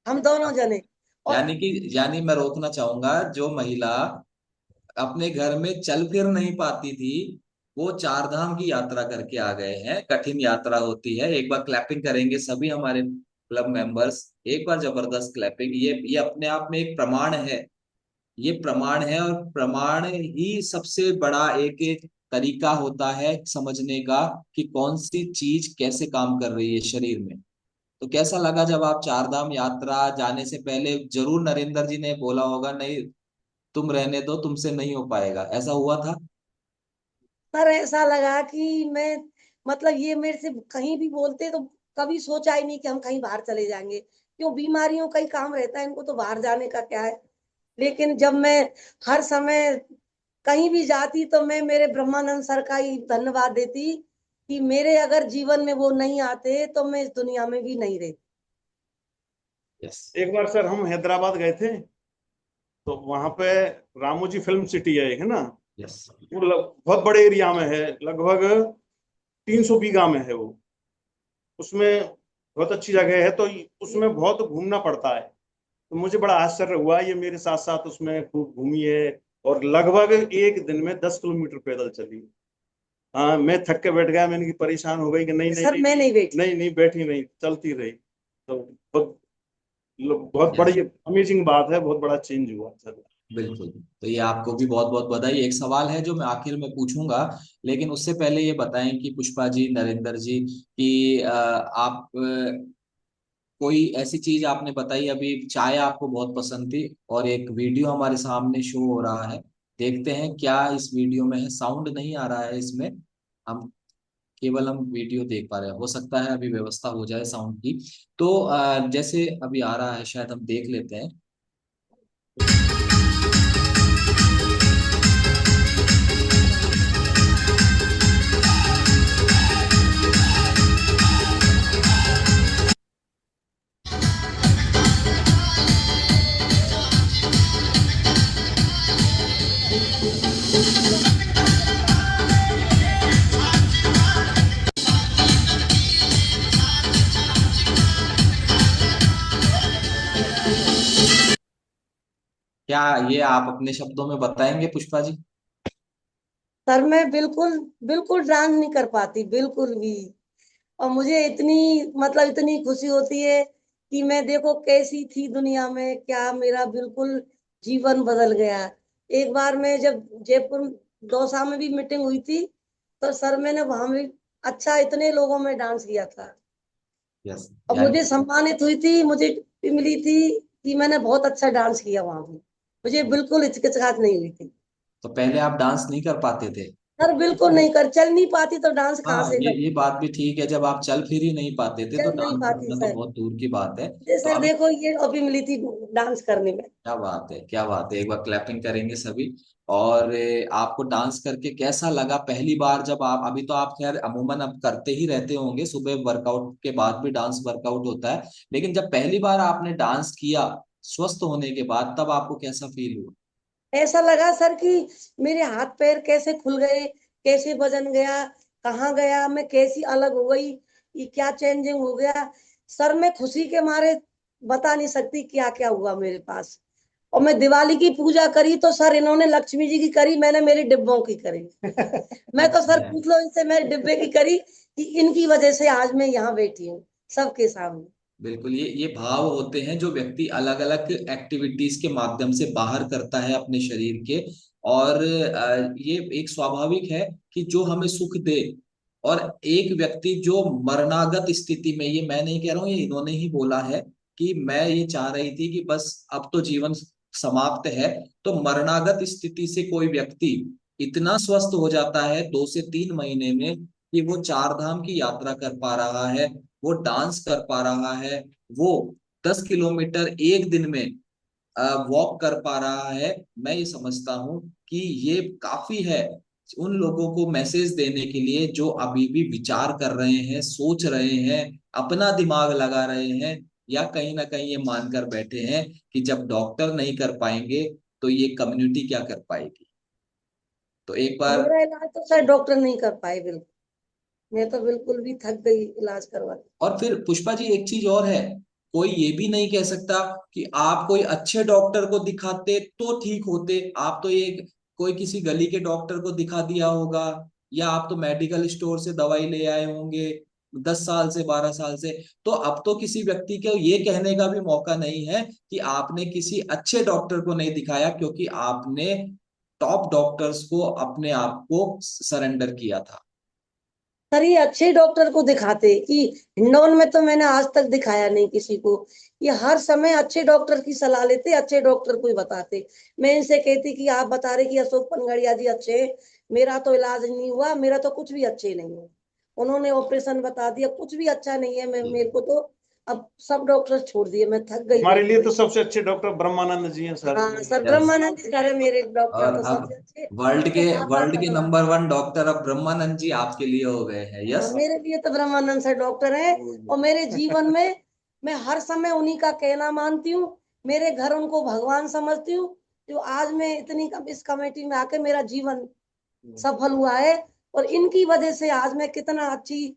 हम दोनों जने। और यानी मैं रोकना चाहूंगा, जो महिला अपने घर में चल फिर नहीं पाती थी, वो चार धाम की यात्रा करके आ गए हैं। कठिन यात्रा होती है। एक बार क्लैपिंग करेंगे सभी हमारे क्लब मेंबर्स, एक बार जबरदस्त क्लैपिंग। ये अपने आप में एक प्रमाण है। ये प्रमाण है, और प्रमाण ही सबसे बड़ा एक एक तरीका होता है समझने का कि कौन सी चीज कैसे काम कर रही है शरीर में। तो कैसा लगा जब आप चार धाम यात्रा जाने से पहले जरूर नरेंद्र जी ने बोला होगा, नहीं तुम रहने दो, तुमसे नहीं हो पाएगा, ऐसा हुआ था? सर ऐसा लगा कि मैं, मतलब ये मेरे से कहीं भी बोलते तो कभी सोचा ही नहीं कि हम कहीं बाहर चले जाएंगे। क्यों, बीमारियों का ही काम रहता है, इनको तो बाहर जाने का क्या है। लेकिन जब मैं हर समय कहीं भी जाती तो मैं मेरे ब्रह्मानंद सर का ही धन्यवाद देती कि मेरे अगर जीवन में वो नहीं आते तो मैं इस दुनिया में भी नहीं रहती। यस। एक बार सर हम हैदराबाद गए थे, तो वहां पे रामोजी फिल्म सिटी है ना। यस। वो बहुत बड़े एरिया में है, लगभग 300 बीघा में है वो। उसमें बहुत अच्छी जगह है, तो उसमें बहुत घूमना पड़ता है। तो मुझे बड़ा आश्चर्य हुआ, ये मेरे साथ साथ उसमें खूब घूमी है, और लगभग एक दिन में 10 किलोमीटर पैदल चली। हाँ, मैं थक के बैठ गया, मैंने कि परेशान हो गई कि नहीं नहीं सर नहीं मैं नहीं बैठी। नहीं नहीं, बैठी नहीं, चलती रही। तो बहुत बहुत यस। बड़ी अमेजिंग बात है, बहुत बड़ा चेंज हुआ सर। बिल्कुल। तो ये आपको भी बहुत बहुत बधाई। एक सवाल है जो मैं आखिर में पूछूंगा, लेकिन उससे पहले ये बताएं कि पुष्पा जी, नरेंद्र जी, कि आप कोई ऐसी चीज आपने बताई अभी, चाय आपको बहुत पसंद थी, और एक वीडियो हमारे सामने शो हो रहा है। देखते हैं क्या इस वीडियो में है। साउंड नहीं आ रहा है इसमें, हम केवल हम वीडियो देख पा रहे हैं। हो सकता है अभी व्यवस्था हो जाए साउंड की। तो जैसे अभी आ रहा है, शायद हम देख लेते हैं। क्या ये आप अपने शब्दों में बताएंगे पुष्पा जी? सर मैं बिल्कुल बिल्कुल डांस नहीं कर पाती, बिल्कुल भी। और मुझे इतनी, मतलब इतनी खुशी होती है कि मैं देखो कैसी थी दुनिया में, क्या मेरा बिल्कुल जीवन बदल गया। एक बार मैं जब जयपुर दौसा में भी मीटिंग हुई थी, तो सर मैंने वहां भी अच्छा इतने लोगों में डांस किया था। यस। और यानी मुझे सम्मानित हुई थी, मुझे भी मिली थी कि मैंने बहुत अच्छा डांस किया वहां भी। मुझे बिल्कुल हिचकिचाहट नहीं हुई थी। तो पहले आप डांस नहीं कर पाते थे? सर बिल्कुल नहीं कर, चल नहीं पाती तो डांस कहाँ हाँ, से कर। ये बात भी ठीक है। जब आप चल फिर ही नहीं पाते थे तो चल नहीं डांस पाती करना तो सर। बहुत दूर की बात है। ये तो सर अभी देखो, ये अभी मिली थी डांस करने में। क्या बात है, क्या बात है। एक बार क्लैपिंग करेंगे सभी। और आपको डांस करके कैसा लगा पहली बार जब आप, अभी तो आप खैर अमूमन अब करते ही रहते होंगे, सुबह वर्कआउट के बाद भी डांस वर्कआउट होता है, लेकिन जब पहली बार आपने डांस किया स्वस्थ होने के बाद, तब आपको कैसा फील हुआ? ऐसा लगा सर कि मेरे हाथ पैर कैसे खुल गए, कैसे वजन गया, कहाँ गया, मैं कैसी अलग हो गई, ये क्या चेंजिंग हो गया। सर मैं खुशी के मारे बता नहीं सकती क्या क्या हुआ मेरे पास। और मैं दिवाली की पूजा करी तो सर इन्होंने लक्ष्मी जी की करी, मैंने मेरी डिब्बों की करी। मैं तो सर अच्छा। पूछ लो इनसे, मैं डिब्बे की करी कि इनकी वजह से आज मैं यहाँ बैठी हूँ सबके सामने। बिल्कुल। ये भाव होते हैं जो व्यक्ति अलग अलग एक्टिविटीज के माध्यम से बाहर करता है अपने शरीर के। और ये एक स्वाभाविक है कि जो हमें सुख दे और एक व्यक्ति जो मरणागत स्थिति में, ये मैं नहीं कह रहा हूं, ये इन्होंने ही बोला है कि मैं ये चाह रही थी कि बस अब तो जीवन समाप्त है, तो मरणागत स्थिति से कोई व्यक्ति इतना स्वस्थ हो जाता है 2 से 3 महीने में कि वो 4 धाम की यात्रा कर पा रहा है, वो डांस कर पा रहा है, वो 10 किलोमीटर एक दिन में वॉक कर पा रहा है। मैं ये समझता हूँ कि ये काफी है उन लोगों को मैसेज देने के लिए जो अभी भी विचार कर रहे हैं, सोच रहे हैं, अपना दिमाग लगा रहे हैं, या कहीं ना कहीं ये मानकर बैठे हैं कि जब डॉक्टर नहीं कर पाएंगे तो ये कम्युनिटी क्या कर पाएगी। तो एक बार, मेरा इलाज तो शायद डॉक्टर नहीं कर पाए, बिल्कुल। मैं तो बिल्कुल भी थक गई इलाज करवा के। और फिर पुष्पा जी एक चीज और है, कोई ये भी नहीं कह सकता कि आप कोई अच्छे डॉक्टर को दिखाते तो ठीक होते। आप तो ये कोई किसी गली के डॉक्टर को दिखा दिया होगा, या आप तो मेडिकल स्टोर से दवाई ले आए होंगे 10 साल से 12 साल से। तो अब तो किसी व्यक्ति को ये कहने का भी मौका नहीं है कि आपने किसी अच्छे डॉक्टर को नहीं दिखाया, क्योंकि आपने टॉप डॉक्टर्स को अपने आप को सरेंडर किया था। सर ये अच्छे डॉक्टर को दिखाते कि हिंडौन में तो मैंने आज तक दिखाया नहीं किसी को। ये हर समय अच्छे डॉक्टर की सलाह लेते, अच्छे डॉक्टर को ही बताते। मैं इनसे कहती कि आप बता रहे कि अशोक पनगड़िया जी अच्छे हैं, मेरा तो इलाज नहीं हुआ, मेरा तो कुछ भी अच्छे नहीं है। उन्होंने ऑपरेशन बता दिया, कुछ भी अच्छा नहीं है। मैं मेरे को तो अब सब डॉक्टर छोड़ दिए, मैं थक गई हमारे लिए बिल्कुल। तो सबसे अच्छे डॉक्टर ब्रह्मानंद जी हैं सर। हाँ सर, यस। ब्रह्मानंद सर है मेरे डॉक्टर और तो अब सबसे अच्छे। वर्ल्ड के उनके साथ वर्ल्ड आता के था। नंबर 1 डॉक्टर अब ब्रह्मानंद जी आपके लिए हो गए हैं। हाँ, यस। मेरे लिए तो ब्रह्मानंद सर डॉक्टर है। और मेरे जीवन में मैं हर समय उन्हीं का कहना मानती हूँ। मेरे घर उनको भगवान समझती हूँ। जो आज मैं इतनी इस कमेटी में आके मेरा जीवन सफल हुआ है। और इनकी वजह से आज मैं कितना अच्छी,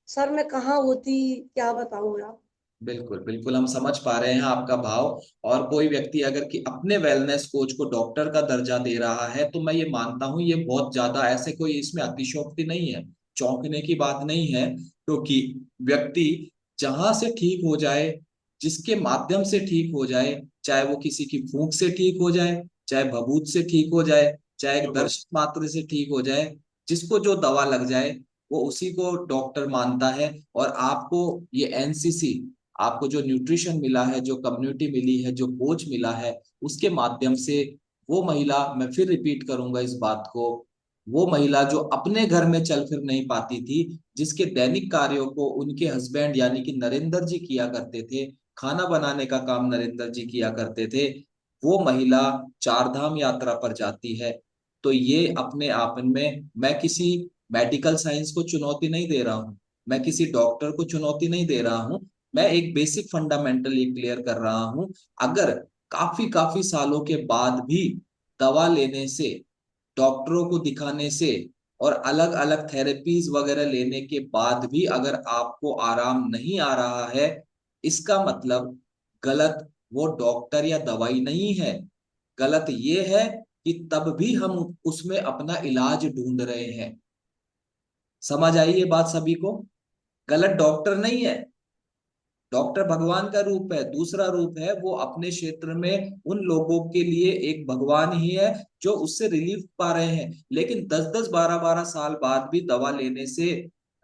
सर मैं कहाँ होती, क्या बताऊं मैं आप। बिल्कुल बिल्कुल, हम समझ पा रहे हैं आपका भाव। और कोई व्यक्ति अगर कि अपने वेलनेस कोच को डॉक्टर का दर्जा दे रहा है, तो मैं ये मानता हूं ये बहुत ज्यादा, ऐसे कोई इसमें अतिशयोक्ति नहीं है, चौंकने की बात नहीं है। क्योंकि व्यक्ति जहां से ठीक हो जाए, जिसके माध्यम से ठीक हो जाए, चाहे वो किसी की फूंक से ठीक हो जाए, चाहे भभूत से ठीक हो जाए, चाहे एक दर्शन मात्र से ठीक हो जाए, जिसको जो दवा लग जाए वो उसी को डॉक्टर मानता है। और आपको ये एनसीसी, आपको जो न्यूट्रिशन मिला है, जो कम्युनिटी मिली है, जो कोच मिला है, उसके माध्यम से वो महिला, मैं फिर रिपीट करूंगा इस बात को, वो महिला जो अपने घर में चल फिर नहीं पाती थी, जिसके दैनिक कार्यों को उनके हस्बैंड यानी कि नरेंद्र जी किया करते थे, खाना बनाने का काम नरेंद्र जी किया करते थे, वो महिला 4 धाम यात्रा पर जाती है। तो ये अपने आप में, मैं किसी मेडिकल साइंस को चुनौती नहीं दे रहा हूँ, मैं किसी डॉक्टर को चुनौती नहीं दे रहा हूँ, मैं एक बेसिक फंडामेंटल ये क्लियर कर रहा हूं। अगर काफी काफी सालों के बाद भी दवा लेने से, डॉक्टरों को दिखाने से, और अलग अलग थेरेपीज वगैरह लेने के बाद भी अगर आपको आराम नहीं आ रहा है, इसका मतलब गलत वो डॉक्टर या दवाई नहीं है, गलत ये है कि तब भी हम उसमें अपना इलाज ढूंढ रहे हैं। समझ आई ये बात सभी को? गलत डॉक्टर नहीं है, डॉक्टर भगवान का रूप है, दूसरा रूप है वो अपने क्षेत्र में उन लोगों के लिए एक भगवान ही है जो उससे रिलीफ पा रहे हैं। लेकिन 10-10 12-12 साल बाद भी दवा लेने से,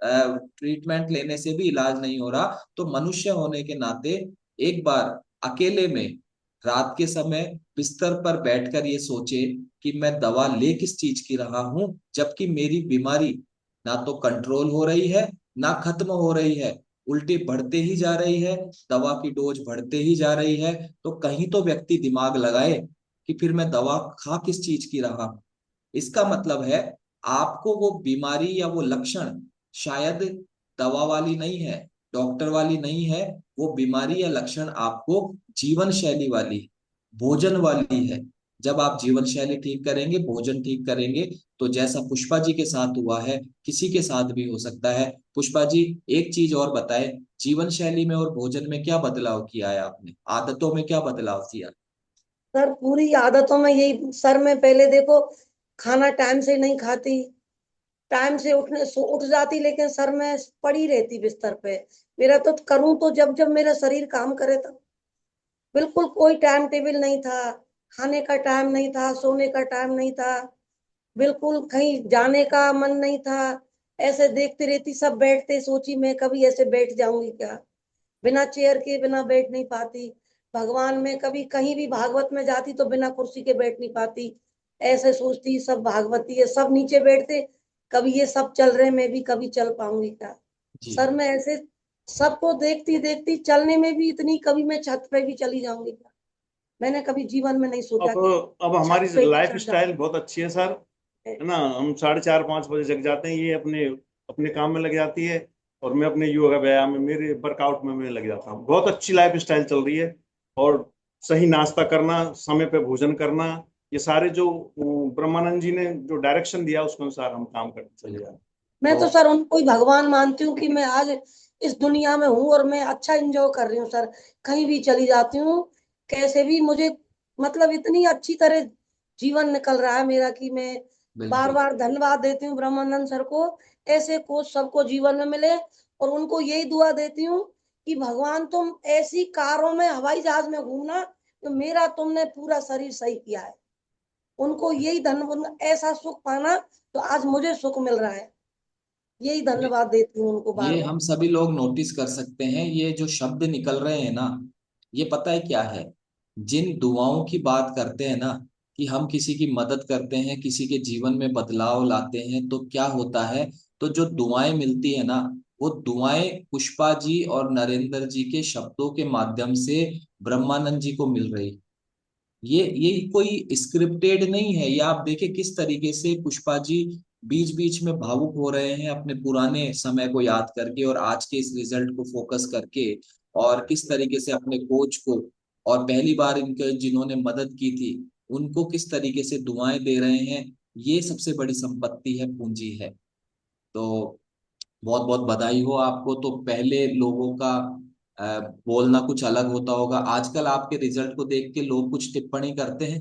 ट्रीटमेंट लेने से भी इलाज नहीं हो रहा, तो मनुष्य होने के नाते एक बार अकेले में रात के समय बिस्तर पर बैठकर ये सोचे कि मैं दवा ले किस चीज की रहा हूं, जबकि मेरी बीमारी ना तो कंट्रोल हो रही है, ना खत्म हो रही है, उल्टी बढ़ते ही जा रही है, दवा की डोज बढ़ते ही जा रही है। तो कहीं तो व्यक्ति दिमाग लगाए कि फिर मैं दवा खा किस चीज की रहा हूं। इसका मतलब है आपको वो बीमारी या वो लक्षण शायद दवा वाली नहीं है, डॉक्टर वाली नहीं है, वो बीमारी या लक्षण आपको जीवन शैली वाली, भोजन वाली है। जब आप जीवन शैली ठीक करेंगे, भोजन ठीक करेंगे, तो जैसा पुष्पा जी के साथ हुआ है किसी के साथ भी हो सकता है। पुष्पा जी, एक चीज और बताए, जीवन शैली में और भोजन में क्या बदलाव किया है आपने, आदतों में क्या बदलाव किया? सर पूरी आदतों में यही सर, मैं पहले देखो खाना टाइम से नहीं खाती, टाइम से उठ जाती, लेकिन सर मैं पड़ी रहती बिस्तर पे। मेरा तो करूं तो जब जब मेरा शरीर काम करे तब। बिल्कुल कोई टाइम टेबल नहीं था, खाने का टाइम नहीं था, सोने का टाइम नहीं था, बिल्कुल कहीं जाने का मन नहीं था। ऐसे देखती रहती, सब बैठते, सोची मैं कभी ऐसे बैठ जाऊंगी क्या, बिना चेयर के बिना बैठ नहीं पाती। भगवान में कभी कहीं भी भागवत में जाती तो बिना कुर्सी के बैठ नहीं पाती, ऐसे सोचती सब भागवती है, सब नीचे बैठते, कभी ये सब चल रहे मैं भी कभी चल पाऊंगी क्या। जी। सर मैं ऐसे सबको देखती देखती चलने में भी इतनी, कभी मैं छत पे भी चली जाऊंगी क्या, मैंने कभी जीवन में नहीं सोचा अब कि अब हमारी छत पे भी लाइफ चढ़ स्टाइल बहुत अच्छी है सर, है ना। हम 4:30-5 बजे जग जाते हैं, ये अपने अपने काम में लग जाती है, और मैं अपने योगा व्यायाम में, मेरे वर्कआउट में मैं लग जाता हूँ। बहुत अच्छी लाइफ स्टाइल चल रही है। और सही नाश्ता करना, समय पे भोजन करना, ये सारे जो ब्रह्मानंद जी ने जो डायरेक्शन दिया उसके अनुसार हम काम करते चले जा रहे हैं। मैं तो तो सर उनको ही भगवान मानती हूँ कि मैं आज इस दुनिया में हूँ और मैं अच्छा एंजॉय कर रही हूँ सर, कहीं भी चली जाती हूँ, कैसे भी मुझे मतलब इतनी अच्छी तरह जीवन निकल रहा है मेरा कि मैं बार बिल्कुल। बार धन्यवाद देती हूँ ब्रह्मानंद सर को, ऐसे कोच सबको जीवन में मिले, और उनको यही दुआ देती हूँ कि भगवान तुम ऐसी कारों में हवाई जहाज में घूमना तो मेरा तुमने पूरा शरीर सही किया है, उनको यही धन ऐसा सुख पाना तो आज मुझे सुख मिल रहा है, यही धन्यवाद देती हूँ उनको बार ये बार। हम सभी लोग नोटिस कर सकते हैं, ये जो शब्द निकल रहे हैं ना, ये पता है क्या है? जिन दुआओं की बात करते हैं ना, कि हम किसी की मदद करते हैं, किसी के जीवन में बदलाव लाते हैं, तो क्या होता है? तो जो दुआएं मिलती है ना, वो दुआएं पुष्पा जी और नरेंद्र जी के शब्दों के माध्यम से ब्रह्मानंद जी को मिल रही। ये कोई स्क्रिप्टेड नहीं है। ये आप देखिए किस तरीके से पुष्पा जी बीच बीच में भावुक हो रहे हैं अपने पुराने समय को याद करके और आज के इस रिजल्ट को फोकस करके, और किस तरीके से अपने कोच को और पहली बार इनके जिन्होंने मदद की थी उनको किस तरीके से दुआएं दे रहे हैं। ये सबसे बड़ी संपत्ति है, पूंजी है। तो बहुत बहुत बधाई हो आपको। तो पहले लोगों का बोलना कुछ अलग होता होगा, आजकल आपके रिजल्ट को देख के लोग कुछ टिप्पणी करते हैं?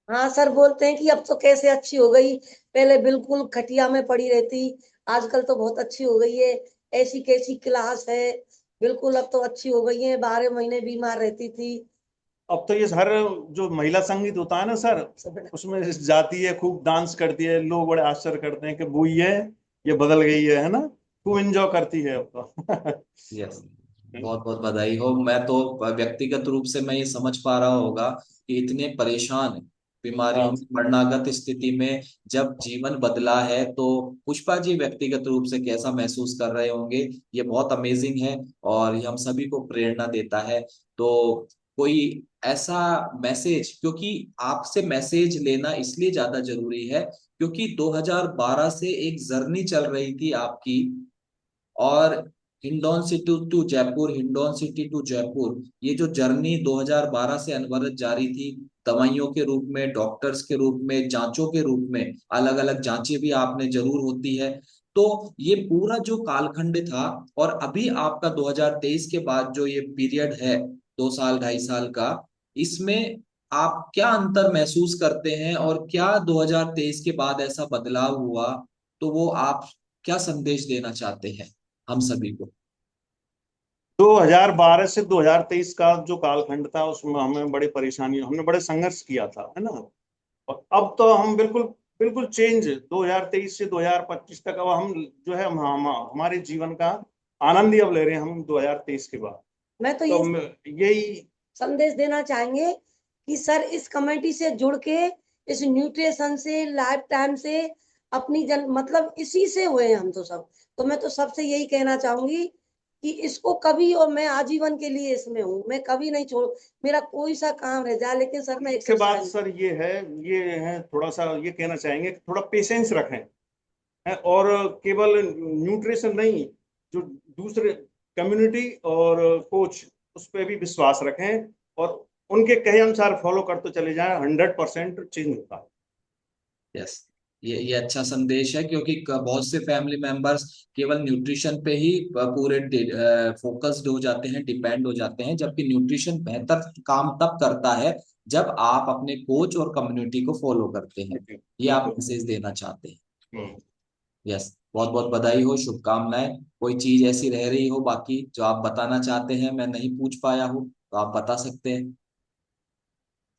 हाँ सर, बोलते हैं कि अब तो कैसे अच्छी हो गई, पहले बिल्कुल खटिया में पड़ी रहती, आजकल तो बहुत अच्छी हो गई है, ऐसी कैसी क्लास है, बिल्कुल अब तो अच्छी हो गई है, 12 महीने बीमार रहती थी। अब तो ये हर जो महिला संगीत होता है ना सर, सब उसमें जाती है, खूब डांस करती है, लोग बड़े आश्चर्य करते हैं कि वो ये बदल गई है ना। खूब एंजॉय करती है अब तो। यस। बहुत बहुत बधाई हो। मैं तो व्यक्तिगत रूप से मैं ये समझ पा रहा होगा कि इतने परेशान, बीमारियों हाँ। में, मरणागत स्थिति में जब जीवन बदला है, तो पुष्पा जी व्यक्तिगत रूप से कैसा महसूस कर रहे होंगे, ये बहुत अमेजिंग है और ये हम सभी को प्रेरणा देता है। तो कोई ऐसा मैसेज, क्योंकि आपसे मैसेज लेना इसलिए ज्यादा जरूरी है क्योंकि 2012 से एक जर्नी चल रही थी आपकी, और Hindaun city to Jaipur, Hindaun city to Jaipur, ये जो जर्नी 2012 से अनवरत जारी थी, दवाइयों के रूप में, डॉक्टर्स के रूप में, जांचों के रूप में, अलग अलग जांचें भी आपने जरूर होती है। तो ये पूरा जो कालखंड था, और अभी आपका 2023 के बाद जो ये पीरियड है, 2 साल 2.5 साल का, इसमें आप क्या अंतर महसूस करते हैं और क्या 2023 के बाद ऐसा बदलाव हुआ, तो वो आप क्या संदेश देना चाहते हैं हम सभी को? 2012 से 2023 का जो कालखंड था उसमें हमें बड़ी परेशानी, हमने बड़े संघर्ष किया था, है ना। और अब तो हम बिल्कुल बिल्कुल चेंज, 2023 से 2025 तक अब हम जो है हमारे जीवन का आनंद ही अब ले रहे हैं हम 2023 के बाद। मैं तो तो ये यही। संदेश देना चाहेंगे कि सर इस कमेटी से जुड़ के, इस न्यूट्रिशन से, लाइफ टाइम से, अपनी जन मतलब इसी से हुए हैं हम तो सब, तो मैं तो सबसे यही कहना चाहूंगी कि इसको कभी, और मैं आजीवन के लिए इसमें हूँ, मैं कभी नहीं छोड़, मेरा कोई सा काम रह जाए लेकिन सर मैं मुख्य बात एक्सरसाइज। सर ये है थोड़ा सा ये कहना चाहेंगे कि थोड़ा पेशेंस रखें, है। और केवल न्यूट्रिशन नहीं, जो दूसरे कम्युनिटी और कोच, उस पर भी विश्वास रखें, और उनके कहे अनुसार फॉलो करते चले जाएं, 100% चेंज होता है। यस। ये अच्छा संदेश है, क्योंकि बहुत से फैमिली मेंबर्स केवल न्यूट्रिशन पे ही पूरे फोकस्ड हो जाते हैं, डिपेंड हो जाते हैं, जबकि न्यूट्रिशन बेहतर काम तब करता है जब आप अपने कोच और कम्युनिटी को फॉलो करते हैं। ये आप बिल्कुल। मैसेज देना चाहते हैं? हम्म। यस। बहुत बहुत बधाई हो, शुभकामनाएं। कोई चीज ऐसी रह रही हो बाकी जो आप बताना चाहते हैं, मैं नहीं पूछ पाया हूँ, तो आप बता सकते हैं।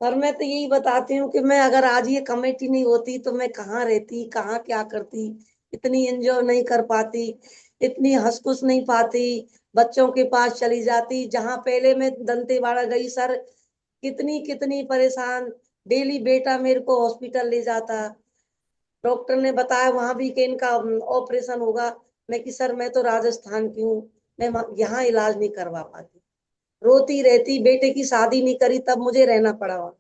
सर मैं तो यही बताती हूँ कि मैं अगर आज ये कमेटी नहीं होती तो मैं कहाँ रहती, कहाँ क्या करती, इतनी एंजॉय नहीं कर पाती, इतनी हंसकुस नहीं पाती, बच्चों के पास चली जाती। जहां पहले मैं दंतेवाड़ा गई सर, कितनी कितनी परेशान, डेली बेटा मेरे को हॉस्पिटल ले जाता, डॉक्टर ने बताया वहां भी कि इनका ऑपरेशन होगा। मैं कि सर मैं तो राजस्थान की हूँ, मैं यहाँ इलाज नहीं करवा पाती। रोती रहती, बेटे की शादी नहीं करी तब मुझे रहना पड़ा वहाँ।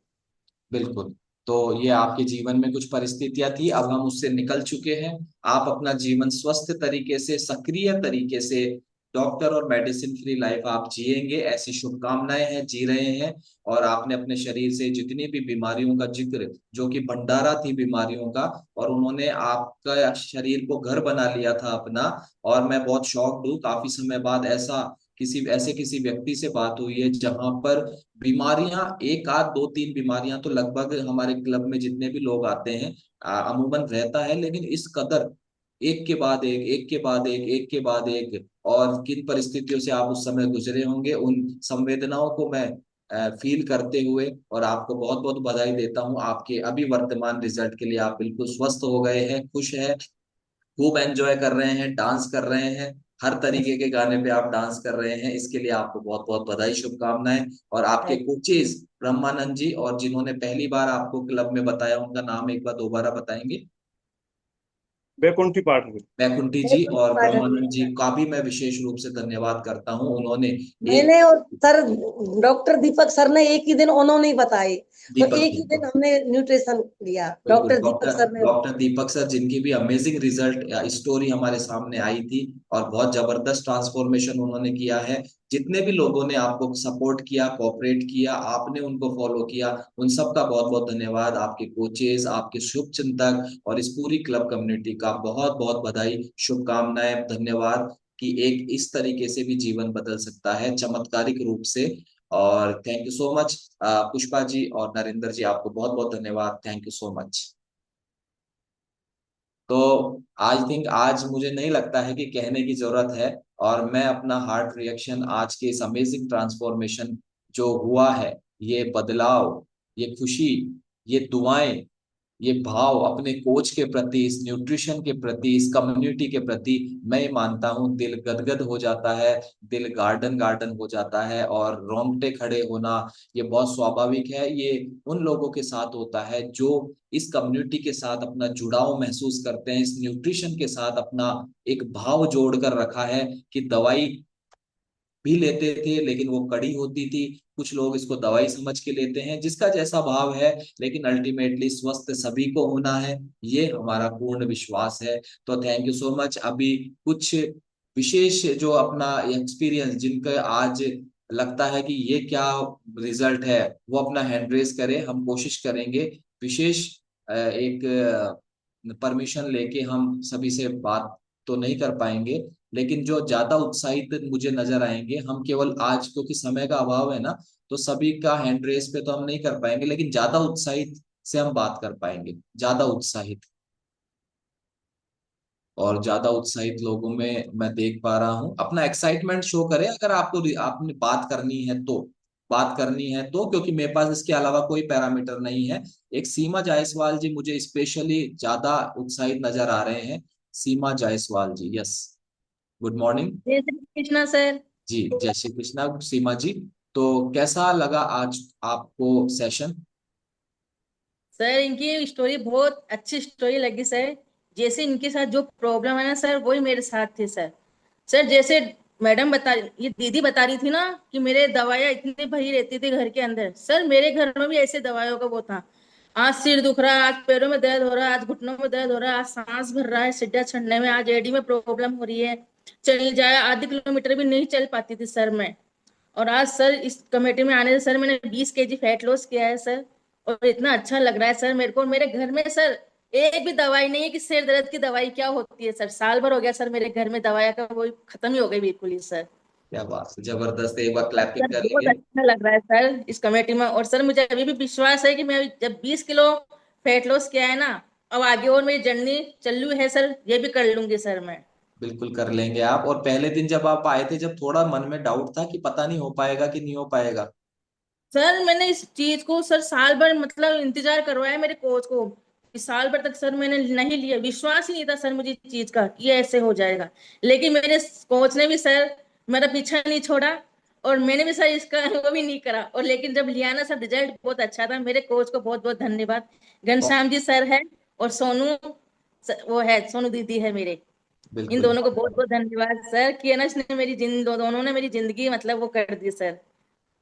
बिल्कुल। तो ये आपके जीवन में कुछ परिस्थितियां थी, अब हम उससे निकल चुके हैं। आप अपना जीवन स्वस्थ तरीके से, सक्रिय तरीके से, डॉक्टर और मेडिसिन फ्री लाइफ आप जिएंगे, ऐसी शुभकामनाएं हैं, जी रहे हैं। और आपने अपने शरीर से जितनी भी बीमारियों का जिक्र, जो कि भंडारा थी बीमारियों का, और उन्होंने आपका शरीर को घर बना लिया था अपना। और मैं बहुत शॉक्ड हूँ, काफी समय बाद किसी व्यक्ति से बात हुई है जहां पर बीमारियां, एक आध दो तीन बीमारियां तो लगभग हमारे क्लब में जितने भी लोग आते हैं अमूमन रहता है, लेकिन इस कदर एक के बाद एक के बाद एक के बाद एक, और किन परिस्थितियों से आप उस समय गुजरे होंगे, उन संवेदनाओं को मैं फील करते हुए और आपको बहुत बहुत बधाई देता हूं आपके अभी वर्तमान रिजल्ट के लिए। आप बिल्कुल स्वस्थ हो गए हैं, खुश है, खूब एंजॉय कर रहे हैं, डांस कर रहे हैं, हर तरीके के गाने पे आप डांस कर रहे हैं, इसके लिए आपको बहुत बहुत बधाई, शुभकामनाएं। और आपके कोचेज ब्रह्मानंद जी, और जिन्होंने पहली बार आपको क्लब में बताया, उनका नाम एक बार दोबारा बताएंगे? बैकुंठी पाठ। वैकुंठी जी और ब्रह्मानंद जी का भी मैं विशेष रूप से धन्यवाद करता हूं। उन्होंने एक, मैंने और सर, डॉक्टर दीपक सर ने एक ही दिन उन्होंने ही बताए, तो दीपक एक जी, ही दिन हमने न्यूट्रिशन लिया, बिल्कुल, डॉक्टर दीपक डॉक्टर सर ने। डॉक्टर दीपक सर, जिनकी भी अमेजिंग रिजल्ट स्टोरी हमारे सामने आई थी, और बहुत जबरदस्त ट्रांसफॉर्मेशन उन्होंने किया है। जितने भी लोगों ने आपको सपोर्ट किया, कोऑपरेट किया, आपने उनको फॉलो किया, उन सब का बहुत बहुत धन्यवाद। आपके कोचेज, आपके शुभ चिंतक और इस पूरी क्लब कम्युनिटी का बहुत बहुत बधाई, शुभकामनाएं, धन्यवाद कि एक इस तरीके से भी जीवन बदल सकता है चमत्कारिक रूप से। और thank you so much Pushpa ji और नरेंद्र जी, आपको बहुत बहुत धन्यवाद, थैंक यू सो मच। तो आई थिंक आज मुझे नहीं लगता है कि कहने की जरूरत है, और मैं अपना हार्ट रिएक्शन आज के इस अमेजिंग ट्रांसफॉर्मेशन जो हुआ है, ये बदलाव, ये खुशी, ये दुआएं, ये भाव अपने कोच के प्रति, इस न्यूट्रिशन के प्रति, इस कम्युनिटी के प्रति, मैं मानता हूं दिल गदगद हो जाता है, दिल गार्डन गार्डन हो जाता है, और रोंगटे खड़े होना ये बहुत स्वाभाविक है। ये उन लोगों के साथ होता है जो इस कम्युनिटी के साथ अपना जुड़ाव महसूस करते हैं, इस न्यूट्रिशन के साथ अपना एक भाव जोड़कर रखा है कि दवाई भी लेते थे लेकिन वो कड़ी होती थी, कुछ लोग इसको दवाई समझ के लेते हैं, जिसका जैसा भाव है, लेकिन अल्टीमेटली स्वस्थ सभी को होना है, ये हमारा पूर्ण विश्वास है। तो थैंक यू सो मच। अभी कुछ विशेष जो अपना एक्सपीरियंस, जिनका आज लगता है कि ये क्या रिजल्ट है, वो अपना हैंड रेस करे, हम कोशिश करेंगे विशेष एक परमिशन लेके हम सभी से बात तो नहीं कर पाएंगे, लेकिन जो ज्यादा उत्साहित मुझे नजर आएंगे, हम केवल आज क्योंकि समय का अभाव है ना, तो सभी का हैंड रेस पे तो हम नहीं कर पाएंगे, लेकिन ज्यादा उत्साहित से हम बात कर पाएंगे, ज्यादा उत्साहित। और ज्यादा उत्साहित लोगों में मैं देख पा रहा हूँ, अपना एक्साइटमेंट शो करें अगर आपको आपने बात करनी है तो, बात करनी है तो, क्योंकि मेरे पास इसके अलावा कोई पैरामीटर नहीं है। एक सीमा जायसवाल जी मुझे स्पेशली ज्यादा उत्साहित नजर आ रहे हैं। सीमा जायसवाल जी, यस, गुड मॉर्निंग। जय श्री कृष्णा सर। जी, जय श्री कृष्णा सीमा जी। तो कैसा लगा आज आपको सेशन? सर इनकी स्टोरी बहुत अच्छी स्टोरी लगी सर। जैसे इनके साथ जो प्रॉब्लम है ना सर, वही मेरे साथ थी सर। सर जैसे मैडम बता, ये दीदी बता रही थी ना कि मेरे दवाइयाँ इतनी भरी रहती थी घर के अंदर, सर मेरे घर में भी ऐसे दवाइयों का वो था। आज सिर दुख रहा है, आज पैरों में दर्द हो रहा है, आज घुटनों में दर्द हो रहा है, आज सांस भर रहा है सीढ़ियाँ चढ़ने में, आज एडी में प्रॉब्लम हो रही है, चल जाए आधे किलोमीटर भी नहीं चल पाती थी सर मैं। और आज सर इस कमेटी में आने से सर मैंने 20 kg फैट लॉस किया है सर। और इतना अच्छा लग रहा है सर मेरे को। मेरे घर में सर एक भी दवाई नहीं है कि सिर दर्द की दवाई क्या होती है सर, साल भर हो गया सर मेरे घर में दवाई का वो खत्म ही हो गई बिल्कुल ही सर। क्या बात है, जबरदस्त, एक बार क्लैपिंग सर बहुत करेंगे। अच्छा लग रहा है सर इस कमेटी में। और सर मुझे अभी भी विश्वास है कि मैं जब 20 किलो फैट लॉस किया है ना, अब आगे और मेरी जर्नी चालू है सर, ये भी कर लूंगी सर मैं। बिल्कुल कर लेंगे आप। और पहले दिन जब आप आए थे, जब थोड़ा मन में डाउट था कि पता नहीं हो पाएगा कि नहीं हो पाएगा? सर मैंने इस चीज को सर साल भर मतलब इंतजार करवाया मेरे कोच को इस साल भर तक सर मैंने नहीं लिया, विश्वास ही नहीं था सर मुझे इस चीज का कि ये ऐसे हो जाएगा। लेकिन मेरे कोच ने भी सर मेरा पीछा नहीं छोड़ा, और मैंने भी सर इसका वो भी नहीं करा। और लेकिन जब लिया ना सर, रिजल्ट बहुत अच्छा था। मेरे कोच को बहुत बहुत धन्यवाद। घनश्याम जी सर है, और सोनू वो है, सोनू दीदी है मेरे। इन बिल्कुल। दोनों को बहुत बहुत धन्यवाद सर, कि है ना इसने मेरी दोनों ने मेरी जिंदगी मतलब वो कर दी सर।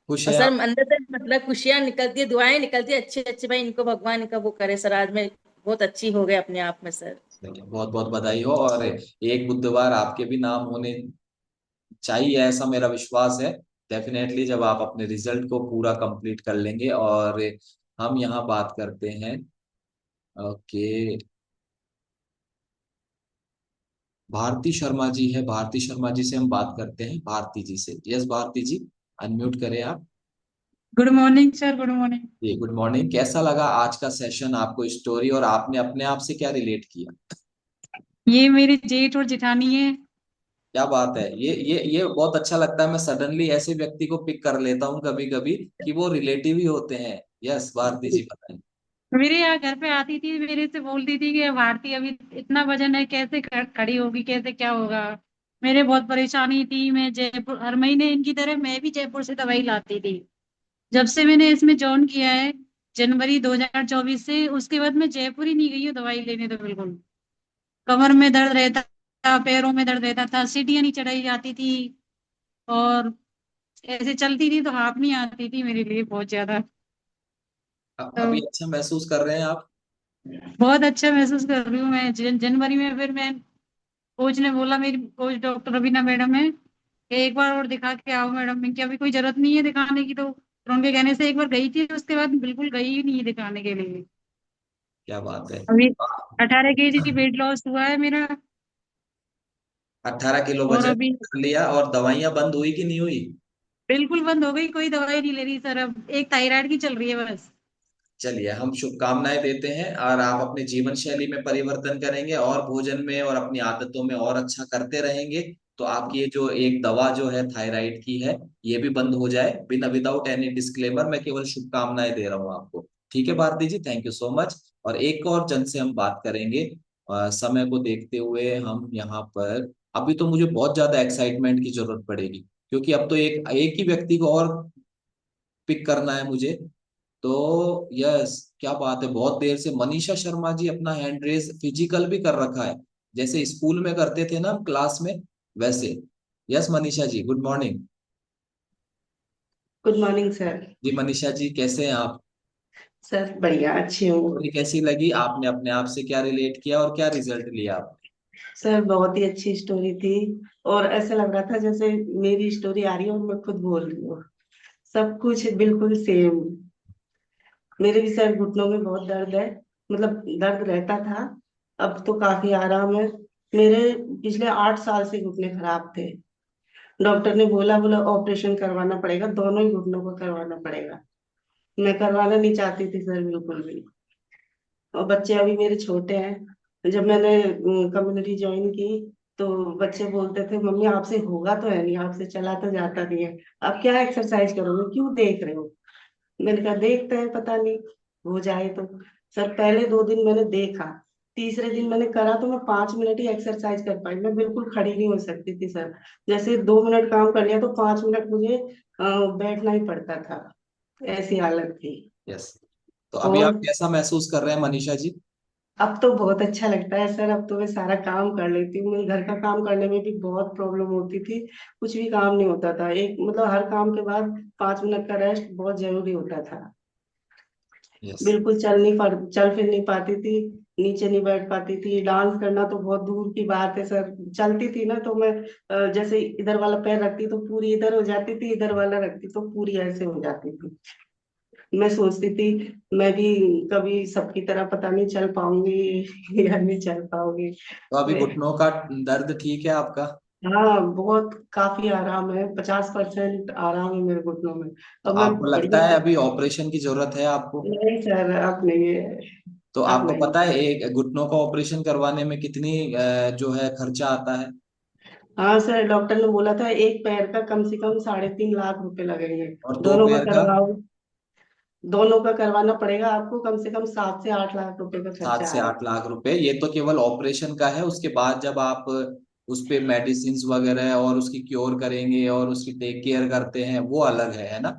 खुश और है सर आप? अंदर से मतलब खुशियां निकलती है, दुआएं निकलती है अच्छे अच्छे, भाई इनको भगवान इनका वो करे सर, आज मैं बहुत अच्छी हो गए अपने आप में सर। देखिए, बहुत बहुत बधाई हो। और एक बुधवार आपके भी नाम होने चाहिए, ऐसा मेरा विश्वास है। डेफिनेटली जब आप अपने रिजल्ट को पूरा कंप्लीट कर लेंगे। और हम यहाँ बात करते हैं। ओके, भारती शर्मा जी है, भारती शर्मा जी से हम बात करते हैं, भारती जी से। यस भारती जी, अनम्यूट करें आप। Good morning sir, good morning. जी गुड मॉर्निंग। कैसा लगा आज का सेशन, आपको स्टोरी, और आपने अपने आप से क्या रिलेट किया? ये मेरे जेठ और जेठानी है। क्या बात है, ये बहुत अच्छा लगता है। मैं सडनली ऐसे व्यक्ति को पिक कर लेता हूँ कभी कभी कि वो रिलेटिव ही होते हैं। यस भारती जी बताएं। मेरे यहाँ घर पे आती थी, मेरे से बोलती थी कि भारती अभी इतना वजन है, कैसे खड़ी होगी, कैसे क्या होगा। मेरे बहुत परेशानी थी। मैं जयपुर हर महीने इनकी तरह मैं भी जयपुर से दवाई लाती थी। जब से मैंने इसमें ज्वाइन किया है जनवरी 2024 से, उसके बाद मैं जयपुर ही नहीं गई हूँ दवाई लेने। तो बिल्कुल कमर में दर्द रहता था, पैरों में दर्द रहता था, सीढ़ियाँ नहीं चढ़ाई जाती थी, और ऐसे चलती थी तो हाथ नहीं आती थी मेरे लिए बहुत ज्यादा। तो अभी अच्छा महसूस कर रहे हैं आप? बहुत अच्छा महसूस कर रही हूँ मैं। जनवरी में फिर मैं, कोच ने बोला, मेरी कोच डॉक्टर रवीना मैडम है, कि एक बार और दिखा के आओ मैडम। मैं, क्या अभी कोई जरूरत नहीं है दिखाने की? तो उनके कहने से एक बार गई थी, उसके बाद बिल्कुल गई ही नहीं दिखाने के लिए। क्या बात है। अभी 18 kg वेट लॉस हुआ है मेरा। 18 किलो और वजन अभी कर लिया, और दवाइयां बंद हुई कि नहीं हुई? बिल्कुल बंद हो गई, कोई दवाई नहीं ले रही सर। अब एक थायराइड की चल रही है बस। चलिए, हम शुभकामनाएं देते हैं। और आप अपने जीवन शैली में परिवर्तन करेंगे, और भोजन में और अपनी आदतों में और अच्छा करते रहेंगे, तो आपकी ये जो एक दवा जो है थायराइड की है, ये भी बंद हो जाए। बिना विदाउट एनी डिस्क्लेमर, मैं केवल शुभकामनाएं दे रहा हूँ आपको। ठीक है भारती जी, थैंक यू सो मच। और एक और जन से हम बात करेंगे। समय को देखते हुए हम यहाँ पर, अभी तो मुझे बहुत ज्यादा एक्साइटमेंट की जरूरत पड़ेगी, क्योंकि अब तो एक एक ही व्यक्ति को और पिक करना है मुझे। तो यस, क्या बात है, बहुत देर से मनीषा शर्मा जी अपना हैंड रेज फिजिकल भी कर रखा है, जैसे स्कूल में करते थे ना हम क्लास में, वैसे। Yes Manisha ji, good morning. Good morning sir. जी मनीषा जी, कैसे हैं आप? सर बढ़िया, अच्छी हूँ। स्टोरी कैसी लगी? आपने अपने आप से क्या रिलेट किया और क्या रिजल्ट लिया आप? सर बहुत ही अच्छी स्टोरी थी, और ऐसा लग रहा था जैसे मेरी स्टोरी आ रही है और मैं खुद बोल रही हूँ। सब कुछ बिल्कुल सेम। मेरे भी सर घुटनों में बहुत दर्द है, मतलब दर्द रहता था। अब तो काफी आराम है। मेरे पिछले 8 साल से घुटने खराब थे। डॉक्टर ने बोला बोला ऑपरेशन करवाना पड़ेगा, दोनों ही घुटनों को करवाना पड़ेगा। मैं करवाना नहीं चाहती थी सर, बिल्कुल भी। और बच्चे अभी मेरे छोटे हैं। जब मैंने कम्युनिटी ज्वाइन की, तो बच्चे बोलते थे मम्मी आपसे होगा तो है नहीं, आपसे चला तो जाता नहीं है, आप क्या एक्सरसाइज करोगे, क्यों देख रहे हो? मैंने कहा देखते हैं, पता नहीं हो जाए तो। सर पहले 2 दिन मैंने देखा, तीसरे दिन मैंने करा तो मैं 5 मिनट ही एक्सरसाइज कर पाई। मैं बिल्कुल खड़ी नहीं हो सकती थी सर। जैसे 2 मिनट काम कर लिया तो 5 मिनट मुझे बैठना ही पड़ता था। ऐसी हालत थी। यस। तो अभी आप और कैसा महसूस कर रहे हैं मनीषा जी? अब तो बहुत अच्छा लगता है सर। अब तो मैं सारा काम कर लेती हूँ। मैं घर का काम करने में भी बहुत प्रॉब्लम होती थी, कुछ भी काम नहीं होता था। एक मतलब हर काम के बाद 5 मिनट का रेस्ट बहुत जरूरी होता था। यस। बिल्कुल चल फिर नहीं पाती थी, नीचे नहीं बैठ पाती थी। डांस करना तो बहुत दूर की बात है सर। चलती थी ना तो मैं जैसे इधर वाला पैर रखती तो पूरी इधर हो जाती थी, इधर वाला रखती तो पूरी ऐसे हो जाती थी। मैं सोचती थी मैं भी कभी सबकी तरह पता नहीं चल पाऊंगी या नहीं चल पाऊंगी। तो अभी मैं, घुटनों का दर्द ठीक है आपका? हाँ बहुत काफी आराम है, 50% आराम है मेरे घुटनों में। तो अब मैं आपको लगता है बढ़िया। अभी ऑपरेशन की जरूरत है आपको? नहीं सर, अब नहीं है। तो अब आपको नहीं। पता है एक घुटनों का ऑपरेशन करवाने में कितनी जो है खर्चा आता है? हाँ सर, डॉक्टर ने बोला था एक पैर का कम से कम 3.5 लाख रुपए लगेंगे। और दो दोनों का पैर का? करवाओ दोनों का करवाना पड़ेगा आपको, कम से कम 7 से 8 लाख रुपए का 7 खर्चा से आएगा। 8 लाख रुपए, ये तो केवल ऑपरेशन का है। उसके बाद जब आप उस पे मेडिसिन वगैरह और उसकी क्योर करेंगे और उसकी टेक केयर करते हैं, वो अलग है ना।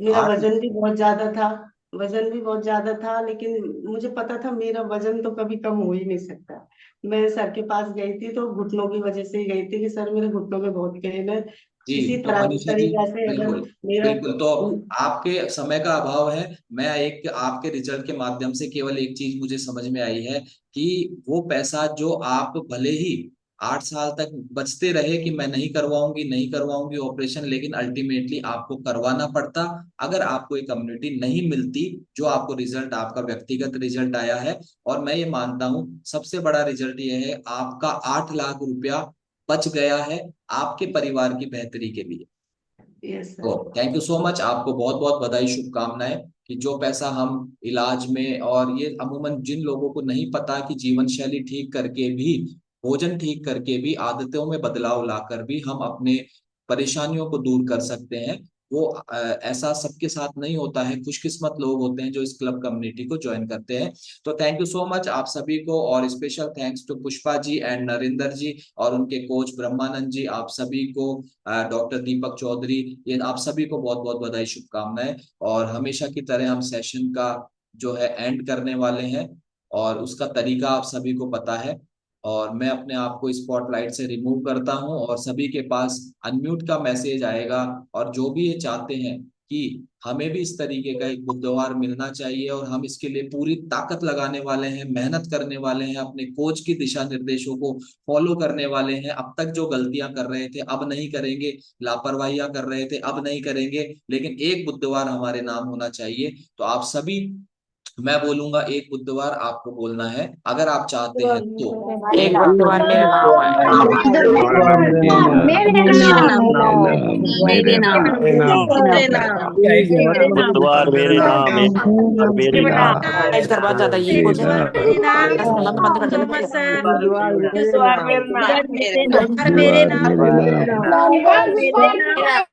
मेरा 8। वजन भी बहुत ज्यादा था, वजन भी बहुत ज्यादा था, लेकिन मुझे पता था मेरा वजन तो कभी कम हो ही नहीं सकता। मैं सर के पास गई थी तो घुटनों की वजह से ही गई थी कि सर मेरे घुटनों में बहुत पेन है, जी, किसी तो तरह मनीषा जी, तरीका से अगर बिल्कुल मेरा बिल्कुल, तो आपके समय का अभाव है। मैं एक आपके रिजल्ट के माध्यम से केवल एक चीज मुझे समझ में आई है कि वो पैसा जो आप भले ही 8 साल तक बचते रहे कि मैं नहीं करवाऊंगी नहीं करवाऊंगी ऑपरेशन, लेकिन अल्टीमेटली आपको करवाना पड़ता अगर आपको एक कम्युनिटी नहीं मिलती जो आपको रिजल्ट, आपका व्यक्तिगत रिजल्ट आया है। और मैं ये मानता हूँ सबसे बड़ा रिजल्ट ये है, आपका 8 लाख रुपया बच गया है आपके परिवार की बेहतरी के लिए। यस तो sir. Thank you so much, आपको बहुत बहुत बधाई, शुभकामनाएं कि जो पैसा हम इलाज में, और ये अमूमन जिन लोगों को नहीं पता कि जीवन शैली ठीक करके भी, भोजन ठीक करके भी, आदतों में बदलाव लाकर भी हम अपने परेशानियों को दूर कर सकते हैं, वो ऐसा सबके साथ नहीं होता है। खुशकिस्मत लोग होते हैं जो इस क्लब कम्युनिटी को ज्वाइन करते हैं। तो थैंक यू सो मच आप सभी को, और special thanks to Pushpa ji and Narendra ji और उनके कोच ब्रह्मानंद जी, आप सभी को, डॉक्टर दीपक चौधरी, ये आप सभी को बहुत बहुत बधाई, शुभकामनाएं। और हमेशा की तरह हम सेशन का जो है एंड करने वाले हैं, और उसका तरीका आप सभी को पता है। और मैं अपने आप को स्पॉटलाइट से रिमूव करता हूं और सभी के पास अनम्यूट का मैसेज आएगा। और जो भी ये चाहते हैं कि हमें भी इस तरीके का एक बुधवार मिलना चाहिए, और हम इसके लिए पूरी ताकत लगाने वाले हैं, मेहनत करने वाले हैं, अपने कोच की दिशा निर्देशों को फॉलो करने वाले हैं। अब तक जो गलतियां कर रहे थे अब नहीं करेंगे, लापरवाहियां कर रहे थे अब नहीं करेंगे, लेकिन एक बुधवार हमारे नाम होना चाहिए। तो आप सभी, मैं बोलूंगा एक बुधवार आपको बोलना है अगर आप चाहते हैं तो। एक बुधवार मेरा नाम है। मेरे नाम मेरे नाम मेरे नाम बुधवार मेरे नाम है और मेरे नाम। इधर बात ज्यादा ये कुछ है। मेरे नाम। 10 मिनट तो बंद कर सो देना। Much sir. बुधवार मेरे नाम मेरे नाम। मेरे नाम